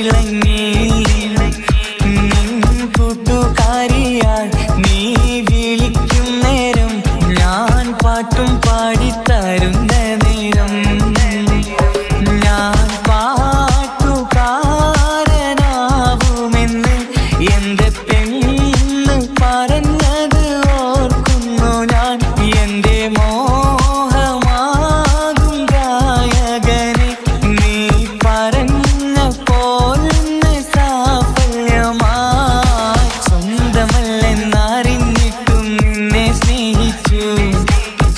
തിളങ്ങി നിൻ കൂട്ടുകാരിയായി നീ വിളിക്കും നേരം ഞാൻ പാട്ടും പാടിത്തരുന്ന നേരം ഞാൻ പാട്ടുകാരനാവുമെന്ന് എന്റെ പെണ്ണ് പറഞ്ഞത് ഓർക്കുന്നു ഞാൻ എന്റെ മോഹമാകും ഗായകനെ നീ പറഞ്ഞ പോലൊന്ന് സാഫല്യമായി സ്വന്തമല്ലെന്നറിഞ്ഞിട്ടും നിന്നെ സ്നേഹിച്ചു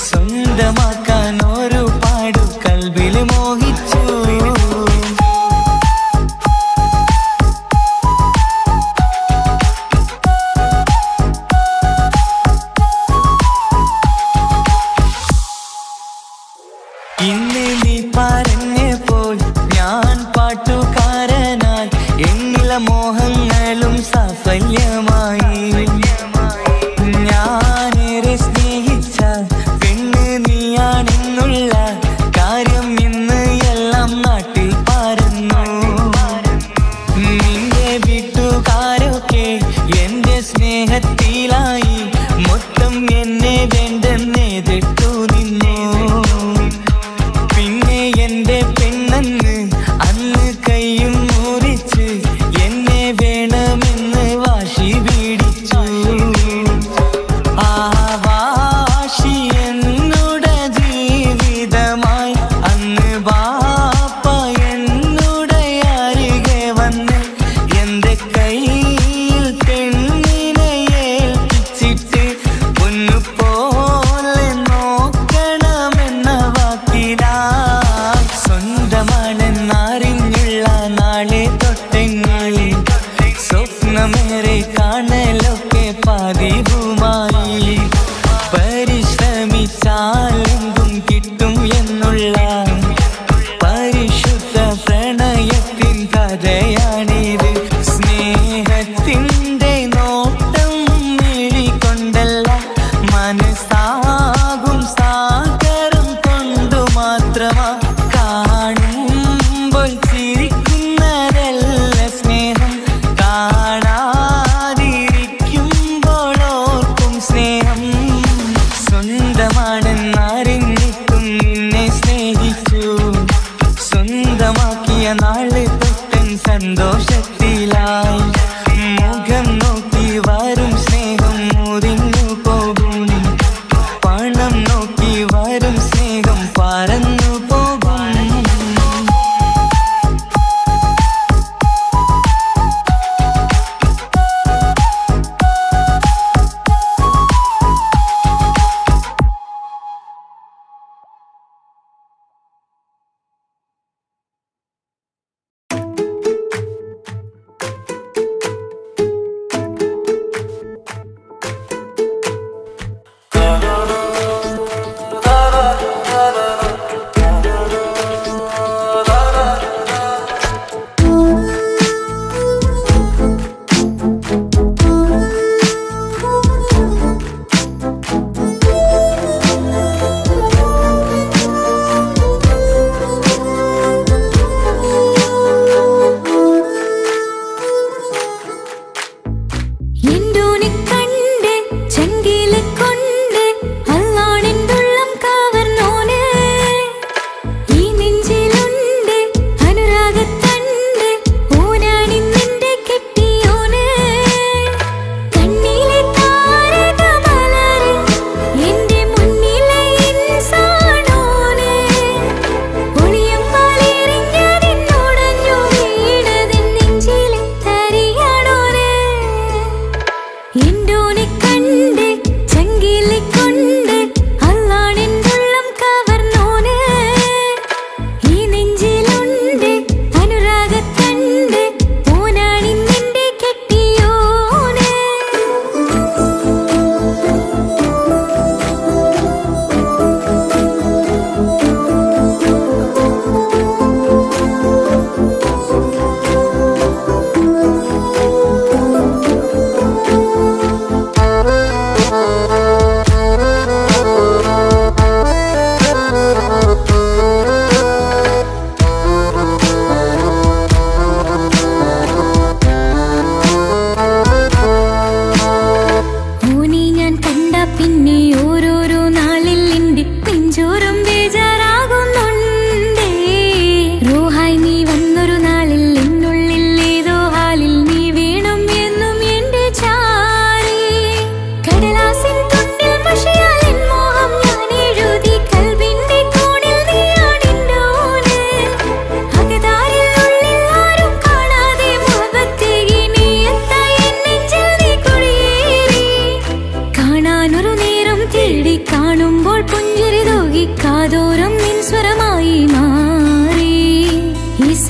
സ്വന്തമാക്കാൻ ഒരുപാട് കൽബിൽ മോഹിച്ചു ഇന്ന് നീ പറഞ്ഞപ്പോൾ ഞാൻ പാട്ടുകാരനായി എന്നില മോഹങ്ങളും സാഫല്യമായി ഞാനേറെ സ്നേഹിച്ച പെണ്ണ് നീയാണെന്നുള്ള കാര്യം ഇന്ന് എല്ലാം നാട്ടിൽ പരന്നു നിന്റെ വീട്ടുകാരൊക്കെ എന്റെ സ്നേഹത്തിലായി മൊത്തം എന്നെ വേണ്ടെന്നെതിർത്തു നിന്നു പിന്നെ എന്റെ പെണ്ണെന്ന് അന്ന് കൈയും മുറിച്ച് എന്നെ വേണമെന്ന് വാശി പിടിച്ചു ആ വാശി എന്നുടെ ജീവിതമായി അന്ന് ബാപ്പ എന്നുടെ അരികെ വന്ന് എന്റെ കയ്യിൽ പെണ്ണിനെ ഏൽപ്പിച്ചിട്ട് പൊന്നു പോലെ നോക്കണമെന്ന വാക്കിലാ സ്വന്തമാണെന്നറിഞ്ഞുള്ള നാളെ തൊട്ടെങ്ങളിൽ സ്വപ്നമേറെ കാണലൊക്കെ പതിവുമായി പരിശ്രമിച്ചാലെന്തും കിട്ടും എന്നുള്ള പരിശുദ്ധ പ്രണയത്തിൻ കഥയാണിത് സ്നേഹത്തിൻ്റെ നോട്ടം നേടിക്കൊണ്ടല്ല മനസ്സാകും സാഗരം കൊണ്ടു മാത്രമാ കാണുമ്പോൾ ചിരിക്കുന്നതല്ല സ്നേഹം കാണാതിരിക്കുമ്പോൾ ഓർക്കും സ്നേഹം സ്വന്തമാണെന്നറിഞ്ഞിട്ടും നിന്നെ സ്നേഹിച്ചു സ്വന്തമാക്കിയ നാള് തൊട്ടൻ സന്തോഷത്തിലായി മുഖം നോക്കി വരും സ്നേഹം മുറിഞ്ഞു പോകും പണം നോക്കി വരും സ്നേഹം പറന്നു പോകും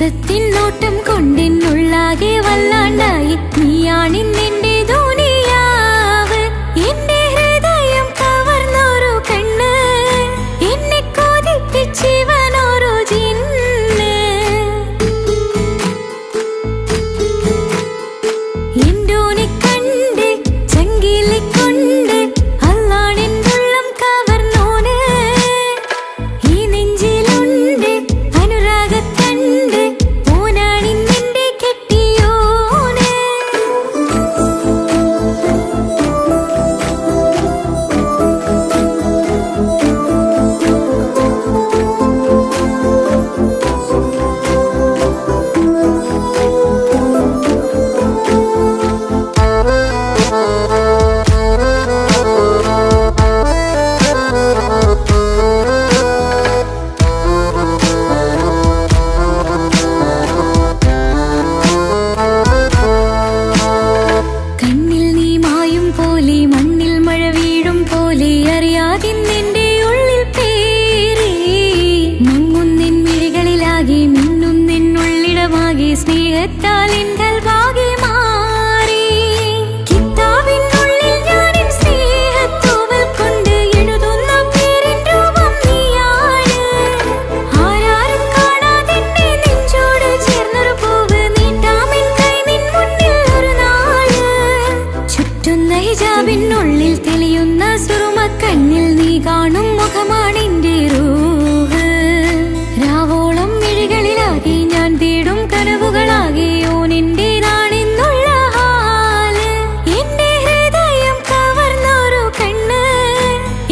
സ്നേഹത്തിൻ നോട്ടം കൊണ്ടെന്നുള്ളാകെ വല്ലാണ്ടായി നീയാണിന്നെന്റെ ദുനിയാവ് എന്റെ ഹൃദയം കവർന്നൊരു കണ്ണ് എന്നെ കൊതിപ്പിച്ചിവനൊരു ജിന്ന് എന്തോനെ കണ്ട് ചങ്കിലെ കൊണ്ട് അല്ലാണെന്നുള്ളം കവർന്നോന് ഈ നെഞ്ചിലുണ്ട് അനുരാഗത്തണ്ട് ഓനാണിന്നെന്റെ കെട്ടിയോന് കണ്ണിൽ നീ മായും പോലെ മണ്ണിൽ മഴ വീഴും പോലെ അറിയാതിന്നെന്റെ ഉള്ളിൽ പേറി മങ്ങുന്നിൻ മിഴികളിലാകെ മിന്നുന്നിന്നുള്ളിടമാകെ സ്നേഹത്താൽ എൻകൽവാകെ മാറി കിതാബിനുള്ളിൽ ഞാനിൻ സ്നേഹത്തൂവൽ കൊണ്ട് എഴുതുന്ന പേരിൻ രൂപം നീയാണ് ആരാരും കാണാതെന്നെ നെഞ്ചോട് ചേർന്നൊരു പൂവ് നീട്ടാമെൻ കൈ നിൻ മുന്നിൽ ഒരു നാള് ചുറ്റുന്ന ഹിജാബിനുള്ളിൽ തെളിയുന്ന സുറുമ കണ്ണിൽ നീ കാണും മുഖമാണെന്റെ റൂഹ് രാവോളം മിഴികളിലാകെ ഞാൻ തേടും കനവുകളാകെ ഓനെന്റേതാണെന്നുള്ള ഹാല് എന്റെ ഹൃദയം കവർന്നൊരു കണ്ണ്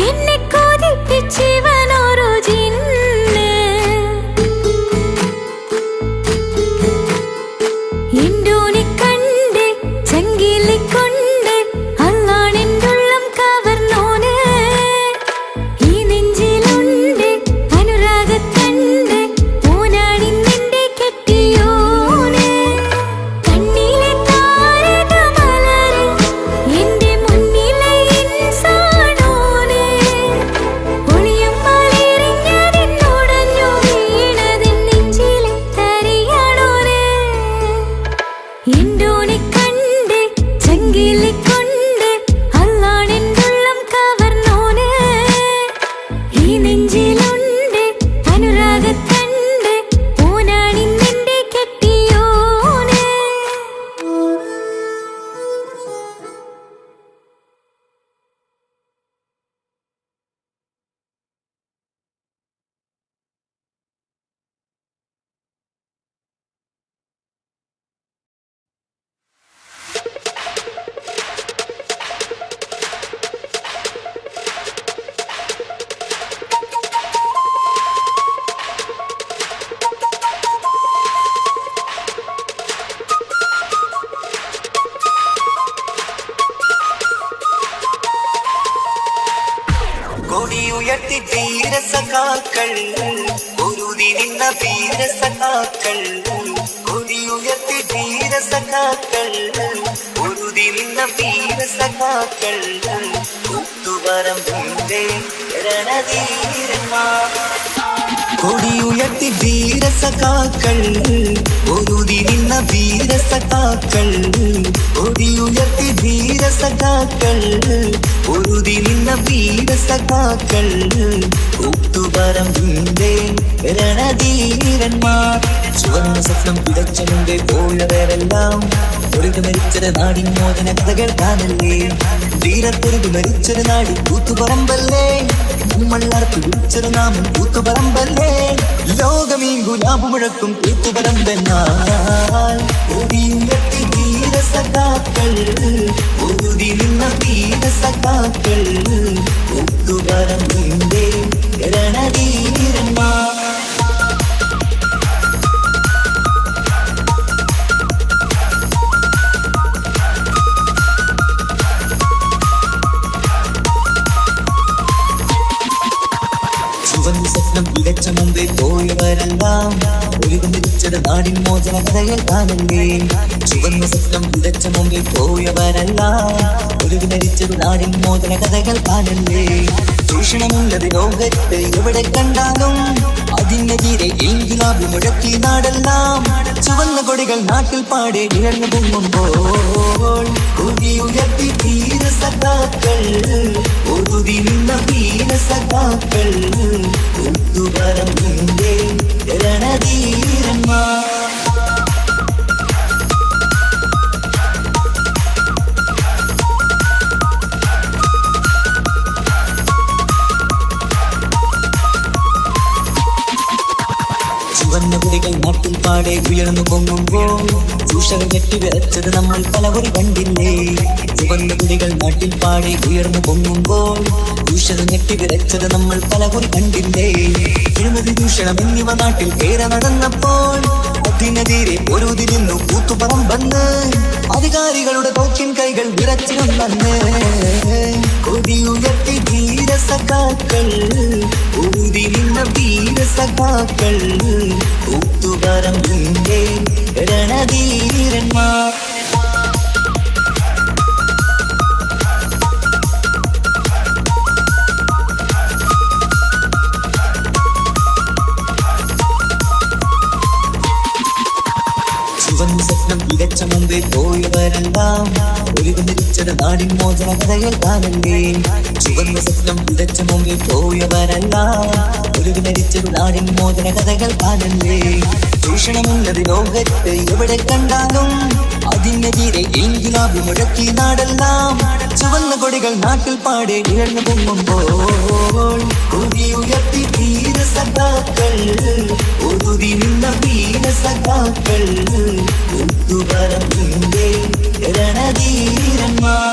എന്നെ കൊതിപ്പിച്ചിവനൊരു ജിന്ന് എന്തോനെ കണ്ട് ചങ്കിലെ കൊണ്ട് അല്ലാണെന്നുള്ളം കവർന്നോന് ഈ നെഞ്ചിലുണ്ട് അനുരാഗത്തണ്ട് ഓനാണിന്നെന്റെ കെട്ടിയോന് കണ്ണിലെ താരകമലര് എന്റെ മുന്നിലെ ഇൻസാനോന് ഒളിയം മലരിഞ്ഞതിന്നുടഞ്ഞു വീണതിൻ നെഞ്ചിലെ തരിയാണോന് എന്തോനെ കണ്ട് ചങ്കിലെ കൊണ്ട് അല്ലാണെന്നുള്ളം കവർന്നോന് ഈ നെഞ്ചിലുണ്ട് അനുരാഗത്തണ്ട് ഓനാണിന്നെന്റെ കെട്ടിയോന് കൊടിയുയർത്തി ധീരസഖാക്കൾ പൊരുതി നിന്ന വീരസഖാക്കൾ കൊടിയുയർത്തി ധീരസഖാക്കൾ പൊരുതി നിന്ന വീരസഖാക്കൾ കൂത്തുപറമ്പിന്റെ രണധീരന്മാർ കൊടിയുയർത്തി വീരസഖാക്കൾ പൊരുതി നിന്ന വീരസഖാക്കൾ കൊടിയുയർത്തി ധീരസഖാക്കൾ പൊരുതി നിന്ന വീരസഖാക്കൾ കൂത്തുപറമ്പിന്റെ രണധീരന്മാർ ചുവന്ന സ്വപ്നം പിടച്ചമുണ്ട് പോയവരെല്ലാം പൊരുതി മരിച്ചത് നാടിൻ മോചന കഥകൾ കാണല്ലേ ധീരപ്പൊരുതി മരിച്ചൊരു നാടി കൂത്തുപറമ്പല്ലേ മള്ളർത്ത് വിളിച്ചൊരു നാമം കൂത്തുപറമ്പല്ലേ ലോകമീ ഗുലാബ് മുഴക്കും കൂത്തുപറമ്പെന്നാൽ ഒടിയുയർത്തി ധീരസഖാക്കൾ പൊരുതി നിന്ന വീരസഖാക്കൾ കൂത്തുപറമ്പിന്റെ രണധീരന്മാർ ചുവന്ന സ്വപ്നം വിതച്ച മുമ്പേ പോയവരെല്ലാം ഒഴുകി മരിച്ചത് നാടിൻ മോചന കഥകൾ കാണല്ലേ ചുവന്ന സ്വപ്നം വിതച്ച മുമ്പേ പോയവരെല്ലാം ഒഴുകി മരിച്ചത് നാടിൻ മോചന കഥകൾ കാണല്ലേ ചൂഷണമുള്ളത് ലോകത്ത് എവിടെ കണ്ടാലും അതിനെതിരെ ഇൻകിലാബ് മുഴക്കി നാടെല്ലാം. ചുവന്ന കൊടികൾ നാട്ടിൽ പാടെ ഉയർന്നു പൊങ്ങുമ്പോൾ ഉയർത്തി ധീര സഖാക്കൾ, ഒതുതി നിന്ന വീര സഖാക്കൾ, ഒത്തുപറമ്പിന്റെ രണധീരന്മാർ. ചുവന്ന കൊടികൾ നാട്ടിൽ പാടെ ഉയർന്നു പൊങ്ങുമ്പോൾ ചൂഷകർ ഞെട്ടിവിറച്ചത് നമ്മൾ പലവരും കണ്ടില്ലേ. ചുവന്ന കൊടികൾ നാട്ടിൽ പാടെ ഉയർന്നു പൊങ്ങുമ്പോൾ ചൂഷകർ ഞെട്ടിവിറച്ചത് നമ്മൾ പലവരും കണ്ടില്ലേ. അഴിമതി ചൂഷണം എന്നിവ നാട്ടിൽ ഏറെ നടന്നപ്പോൾ അതിനെതിരെ പൊരുതി നിന്നു കൂത്തുപറമ്പെന്ന് അധികാരികളുടെ തോക്കിൻ കൈകൾ വിറച്ചിരുന്നെന്ന്. കൊടിയുയർത്തി ധീര സഖാക്കൾ, ഊതി നിന്ന വീര സഖാക്കൾ, കൂത്തുപറമ്പിന്റെ രണധീരന്മാർ. ചുവന്ന സ്വപ്നം വിതച്ച മുമ്പേ പോയവരെല്ലാം ഒരുമിച്ചത് നാടിൻ മോചന കഥകൾ കാണണ്ടേ. ചുവന്ന സ്വപ്നം വിതച്ച മുമ്പേ പോയവരെല്ലാം ഒരുമിച്ചത് നാടിൻ മോചന കഥകൾ കാണണ്ടേ. ചൂഷണമുള്ളത് ലോകത്ത് എവിടെ കണ്ടാലും അതിനെതിരെ ഇൻകിലാബ് മുഴക്കി നാടെല്ലാം. ചുവന്ന കൊടികൾ നാട്ടിൽ പാടെ ഉയർന്നു പൊങ്ങുമ്പോൾ ഉയർത്തി ധീര സഖാക്കൾ, ഒതുതി നിന്ന വീര സഖാക്കൾ, ഒത്തുപറമ്പിന്റെ രണധീരന്മാർ.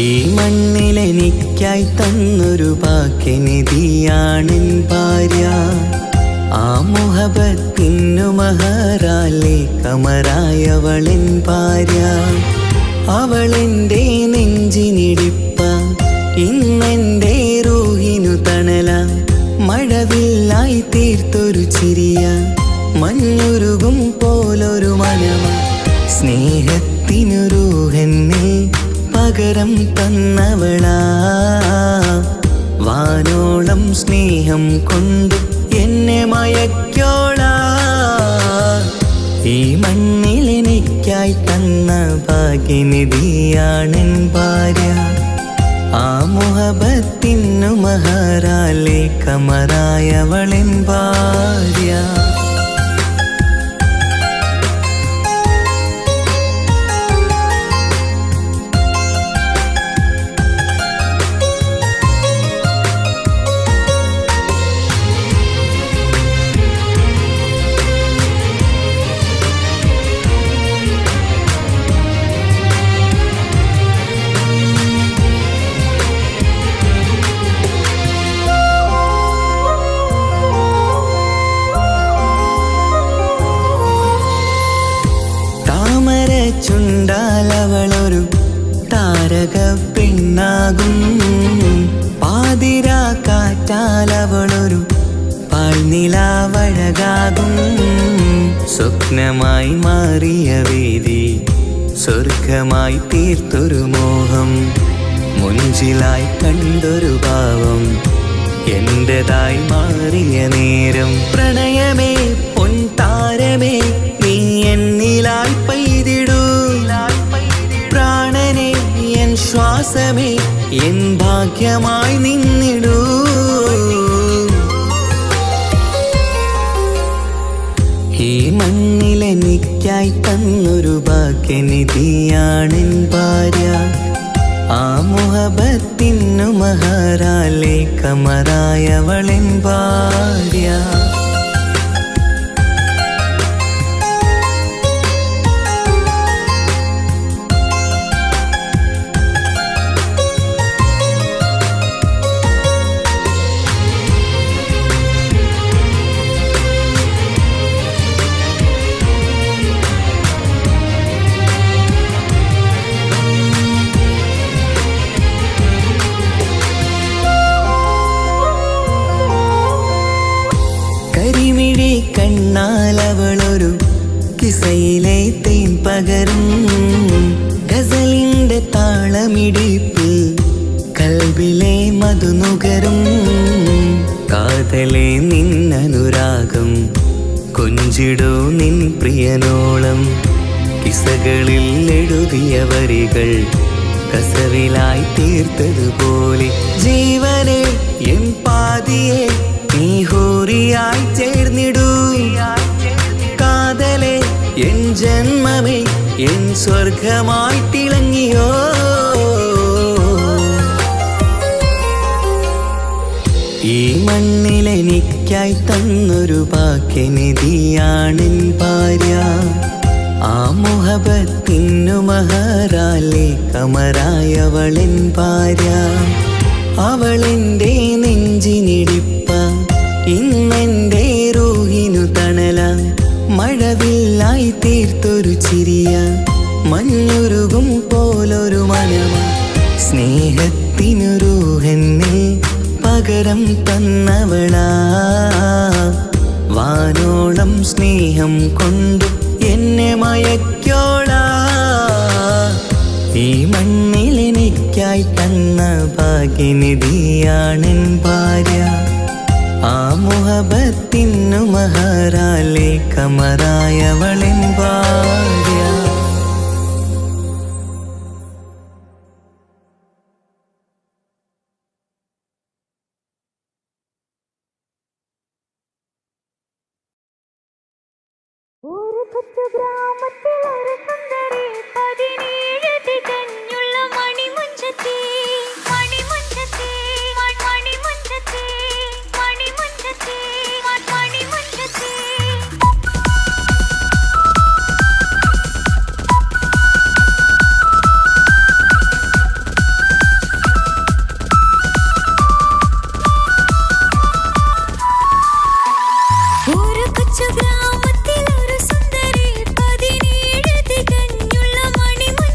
ഈ മണ്ണിലെനിക്കായി തന്നൊരു ഭാഗ്യനിധിയാണെൻ ഭാര്യ. ആ മുഹബത്തിനു മഹറാലെ കമറായവളെൻ ഭാര്യ. അവളെൻ്റെ നെഞ്ചിനിടിപ്പ, ഇന്നെൻ്റെ റൂഹിനു തണല. മഴവില്ലായി തീർത്തൊരു ചിരിയ, മഞ്ഞുരുകും പോലൊരു മനമ. സ്നേഹത്തിനു റൂഹെന്നെ പകരം തന്നവളാ. വാനോളം സ്നേഹം കൊണ്ട് എന്നെ മയക്കോളാ. ഈ മണ്ണിലെനിക്കായി തന്ന ഭാഗ്യനിധിയാണെൻ ഭാര്യ. ആ മുഹബത്തിനു മഹറാലെ കമറായവളെൻ ഭാര്യ. ചുണ്ടാലവളൊരു താരക പെണ്ണാകും. പാതിരാ കാറ്റാലവളൊരു പാൽനിലാവഴകാകും. സ്വപ്നമായി മാറിയ വേദി സ്വർഗമായി തീർത്തൊരു മോഹം. മുഞ്ചിലായി കണ്ടൊരു ഭാവം എന്റേതായി മാറിയ നേരം. പ്രണയമേ പൊൻതാരമേ നീ എന്നിലായി പെയ്തിടൂ. പ്രാണനെ എൻ ശ്വാസമേ എൻ ഭാഗ്യമായി നിന്നിടൂ. എനിക്കായി തന്നൊരു ഭാഗ്യനിധിയാണെൻ ഭാര്യ. ആ മുഹബത്തിനു മഹറാലെ കമറായവളെൻ ഭാര്യ. കരിമിഴി കണ്ണാലവളൊരു കിസയിലെ തേൻ പകരും. ഗസലിന്റെ താളമിടിപ്പിൽ കൽബിലെ മധുനുകരും. കാതലെ നിന്നനുരാഗം കൊഞ്ചിടൂ നിൻ പ്രിയനോളം. കിസകളിൽ എഴുതിയ വരികൾ കസവിലായി തീർത്തതുപോലെ ജീവനെ എൻ പാതിയെ നീ ഹൂറിയായി ചേർന്നിടൂ. കാതലെ എൻ ജന്മമേ എൻ സ്വർഗമായി തിളങ്ങിയോ. ഈ മണ്ണിലെനിക്കായി തന്നൊരു ഭാഗ്യനിധിയാണെൻ ഭാര്യ. ആ മുഹബത്തിനു മഹറാലെ കമറായവളെൻ ഭാര്യ. അവളെന്റെ നെഞ്ചിനിടിപ്പ, ഇന്നെന്റെ റൂഹിനു തണല. മഴവില്ലായി തീർത്തൊരു ചിരിയ, മഞ്ഞുരുകും പോലൊരു മനമ. സ്നേഹത്തിനു റൂഹെന്നെ പകരം തന്നവളാ. വാനോളം സ്നേഹം കൊണ്ടു എന്നെ മയക്കോളാ. ഈ മണ്ണിലെനിക്കായി തന്ന ഭാഗ്യനിധിയാണെൻ ഭാര്യ. ആ മുഹബത്തിനു മഹറാലെ കമറായവളെൻ ഭാര്യ. ഒരു കൊച്ചു ഗ്രാമത്തിൽ ഒരു സുന്ദരി 17 തികഞ്ഞുള്ള മണിമുഞ്ചത്തി മണിമുഞ്ചത്തി മണിമുഞ്ചത്തി മണിമുഞ്ചത്തി മണിമുഞ്ചത്തി. ഒരു കൊച്ചു ഗ്രാമത്തിൽ ഒരു സുന്ദരി 17 തികഞ്ഞുള്ള മണിമുഞ്ചത്തി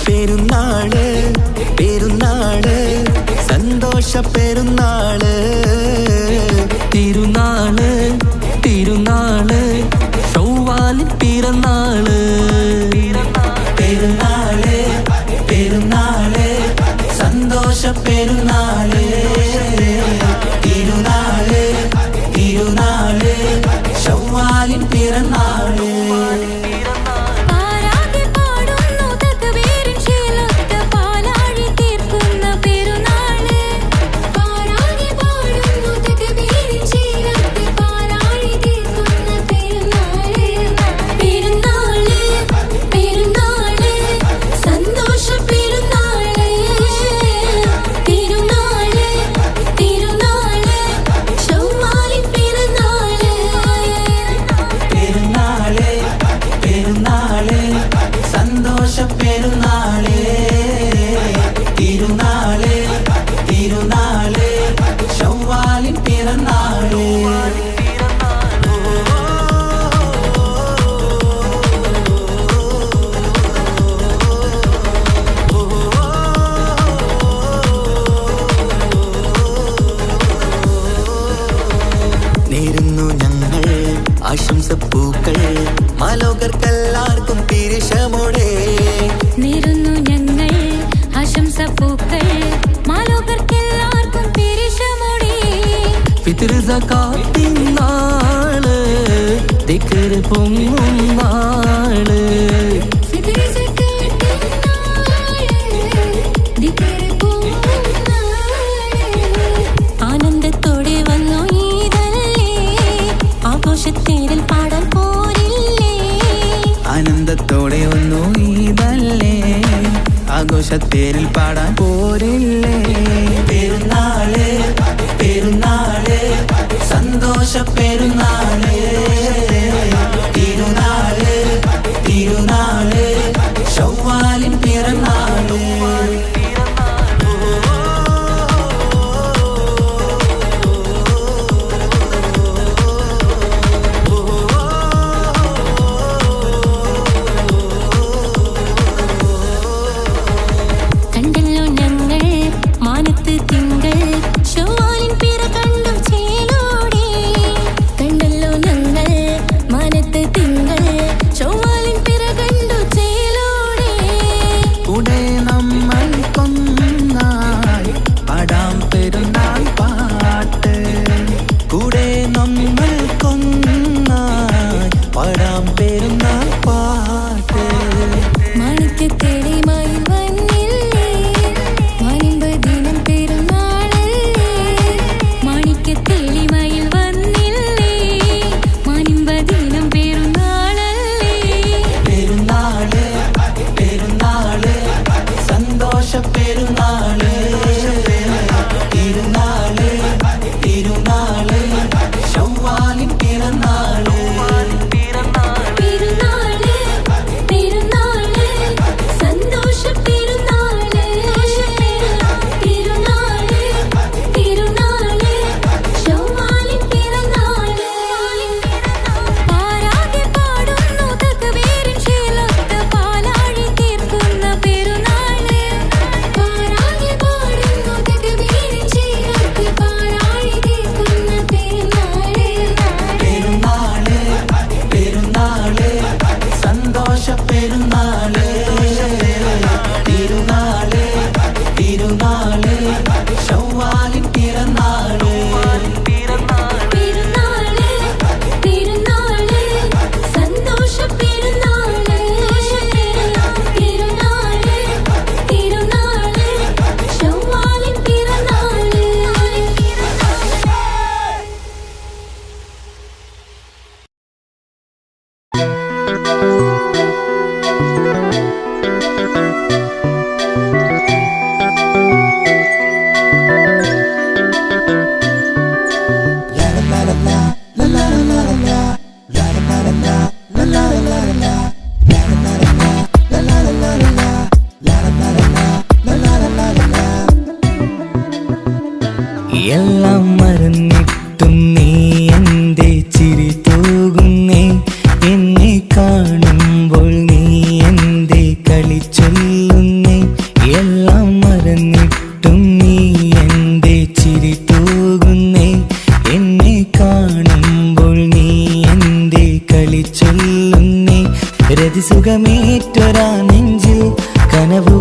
പെരുന്നാള് പെരുന്നാള് സന്തോഷ പെരുന്നാള് തിരുനാള് തിരുനാള് ഷൗവാലിൻ പിറന്നാള് പെരുന്നാള് പെരുന്നാള് സന്തോഷ പെരുന്നാള് തിരുനാള് തിരുനാള് ഷവ്വാലിൻ പിറന്നാള് പാരാകെ പാടുന്നു തക്ബീറിൻ ശീലൊത്ത പാലാഴി തീർക്കുന്ന പെരുന്നാള് പാരാകെ പാടുന്നു തക്ബീറിൻ ശീലൊത്ത പാലാഴി തീർക്കുന്ന പെരുന്നാള് പെരുന്നാള് പെരുന്നാള് സന്തോഷ പെരുന്നാള് തിരുനാള് തിരുനാള് ഷവ്വാലിൻ പിറന്നാള് പെരുന്നാള് പെരുന്നാള് സന്തോഷ പെരുന്നാള് തിരുനാള് തിരുനാള് ഷവ്വാലിൻ പിറന്നാള് നേരുന്നു ഞങ്ങൾ ആശംസപ്പൂക്കൾ മാലോകർക്കെല്ലാവർക്കും തിരുഷമോടെ നേരുന്നു ഞങ്ങൾ ആശംസപ്പൂക്കൾ മാലോകർക്കെല്ലാവർക്കും പെരിശമോടെ ഫിത്ർ സകാത്തിൻ നാള് ദിക്ർ പൊങ്ങും നാള് ഫിത്ർ സകാത്തിൻ നാള് ദിക്ർ പൊങ്ങും നാള് ആനന്ദത്തോടെ വന്നു ഈദല്ലേ ആഘോഷത്തേരിൽ പാടാൻ പോരില്ലേ ആനന്ദത്തോടെ ഒന്നു ഈദല്ലേ ആഘോഷത്തേരിൽ പാടാൻ പോരില്ലേ പെരുന്നാള് പെരുന്നാള് സന്തോഷ പെരുന്നാള് തിരുനാള് തിരുനാള് ഷവ്വാലിൻ പിറന്നാള് കണ്ടല്ലോ ഞങ്ങൾ മാനത്ത് തിങ്കൾ ഷവ്വാലിൻ പിറ കണ്ടു ചേലോടെ കണ്ടല്ലോ ഞങ്ങൾ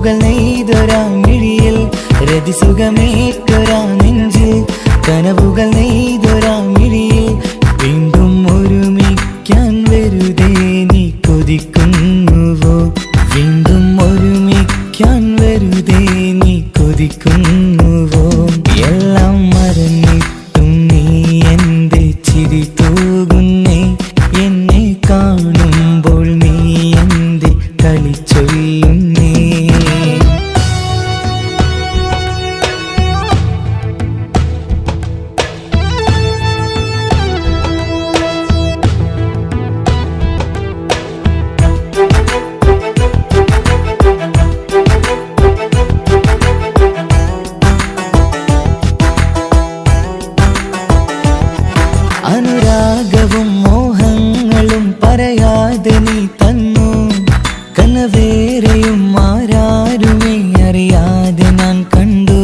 കനവുകൾ നെയ്തൊരാ മിഴിയിൽ രതിസുഖമേറ്റൊരാ നെഞ്ചിൽ കനവുകൾ നെയ്തൊരാ മിഴിയിൽ വീണ്ടും ഒരുമിക്കാൻ വെറുതെ നീ കൊതിക്കുന്നുവോ വീണ്ടും ഒരുമിക്കാൻ വെറുതെ നീ കൊതിക്കുന്നുവോ എല്ലാം മറന്നിട്ടും നീ എന്റെ ചിരി തൂകുന്നേ എന്നെ കാണുമ്പോൾ നീ എന്റെ കളി ചൊല്ലുന്നേ അനുരാഗവും മോഹങ്ങളും പറയാതെ നീ തന്നു കനവേറെയും ആരാരുമേ അറിയാതെ ഞാൻ കണ്ടു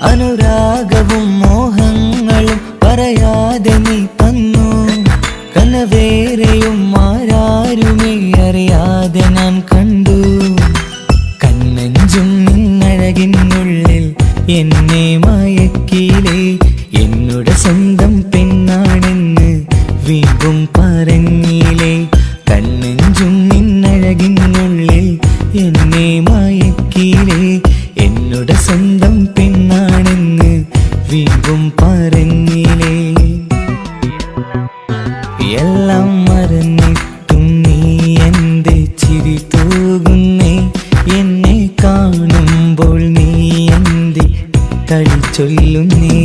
അനുരാഗവും മോഹങ്ങളും പറയാതെ നീ തന്നു കനവേറെയും ആരാരുമേ അറിയാതെ ഞാൻ കണ്ടു കണ്ണെഞ്ചും നിന്നഴകിനുള്ളിൽ എന്നെ മയക്കിയിലേ എന്നോട് സ്വന്തം പെണ്ണാണെന്ന് വീണ്ടും പറഞ്ഞില്ലേ കണ്ണെഞ്ചും നിന്നഴകിനുള്ളിൽ എന്നെ മയക്കിയില്ലേ എന്നോട് സ്വന്തം പെണ്ണാണെന്ന് വീണ്ടും പറഞ്ഞില്ലേ എല്ലാം മറന്നിട്ടും നീ എന്റെ ചിരി തൂകുന്നേ എന്നെ കാണുമ്പോൾ നീ എന്റെ കളി ചൊല്ലുന്നേ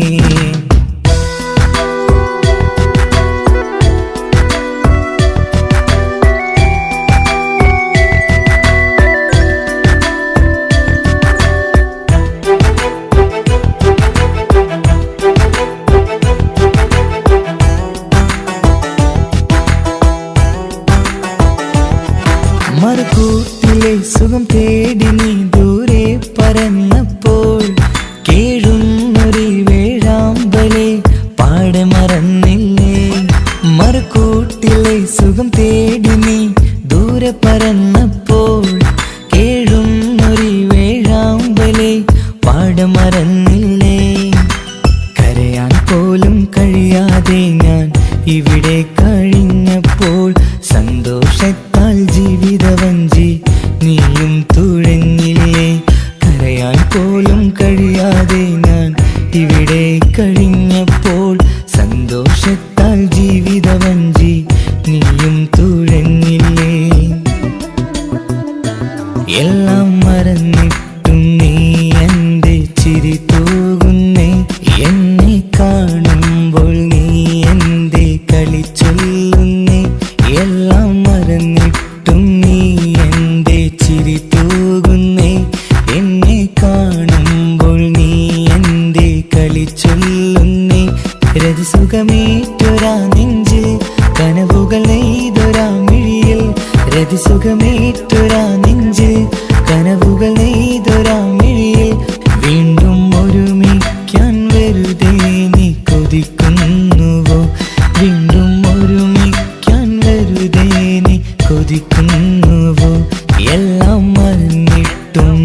മറുകൂട്ടിലെ സുഖം തേടി നീ ദൂരെ പറന്നപ്പോൾ കേഴുന്നൊരു വേഴാമ്പലെ പാടെ മറന്നില്ലേ മറുകൂട്ടിലെ സുഖം തേടി നീ ദൂരെ പറന്നപ്പോൾ കേഴുന്നൊരു വേഴാമ്പലെ പാടെ മറന്നില്ലേ കരയാൻ പോലും കഴിയാതെ ഞാൻ ഇവിടെ കഴിഞ്ഞപ്പോൾ സന്തോഷത്താൽ ജീവിതവഞ്ചി നീയും തുഴഞ്ഞില്ലേ കരയാൻ പോലും കഴിയാതെ ഞാൻ ഇവിടെ കഴിഞ്ഞപ്പോൾ സന്തോഷത്താൽ ജീവിതവഞ്ചി നീയും തുഴഞ്ഞില്ലേ എല്ലാം മറന്നിട്ടും നീ എന്റെ ചിരി തൂകുന്നേ എന്നെ കാണുമ്പോൾ നീ എന്റെ കളി ചൊല്ലുന്നേ എല്ലാം മറന്നിട്ടും നീ എന്റെ ചിരി തൂകുന്നേ എന്നെ കാണുമ്പോൾ നീ എന്റെ കളി ചൊല്ലുന്നേ രതിസുഖമേറ്റൊരാ നെഞ്ചിൽ കനവുകൾ നെയ്തൊരാ മിഴിയിൽ രതിസുഖമേറ്റൊരാ നെഞ്ചിൽ കനവുകൾ നെയ്തൊരാ മിഴിയിൽ വീണ്ടും ഒരുമിക്കാൻ വെറുതെ നീ കൊതിക്കുന്നുവോ വീണ്ടും ഒരുമിക്കാൻ വെറുതെ നീ കൊതിക്കുന്നുവോ എല്ലാം മറന്നിട്ടും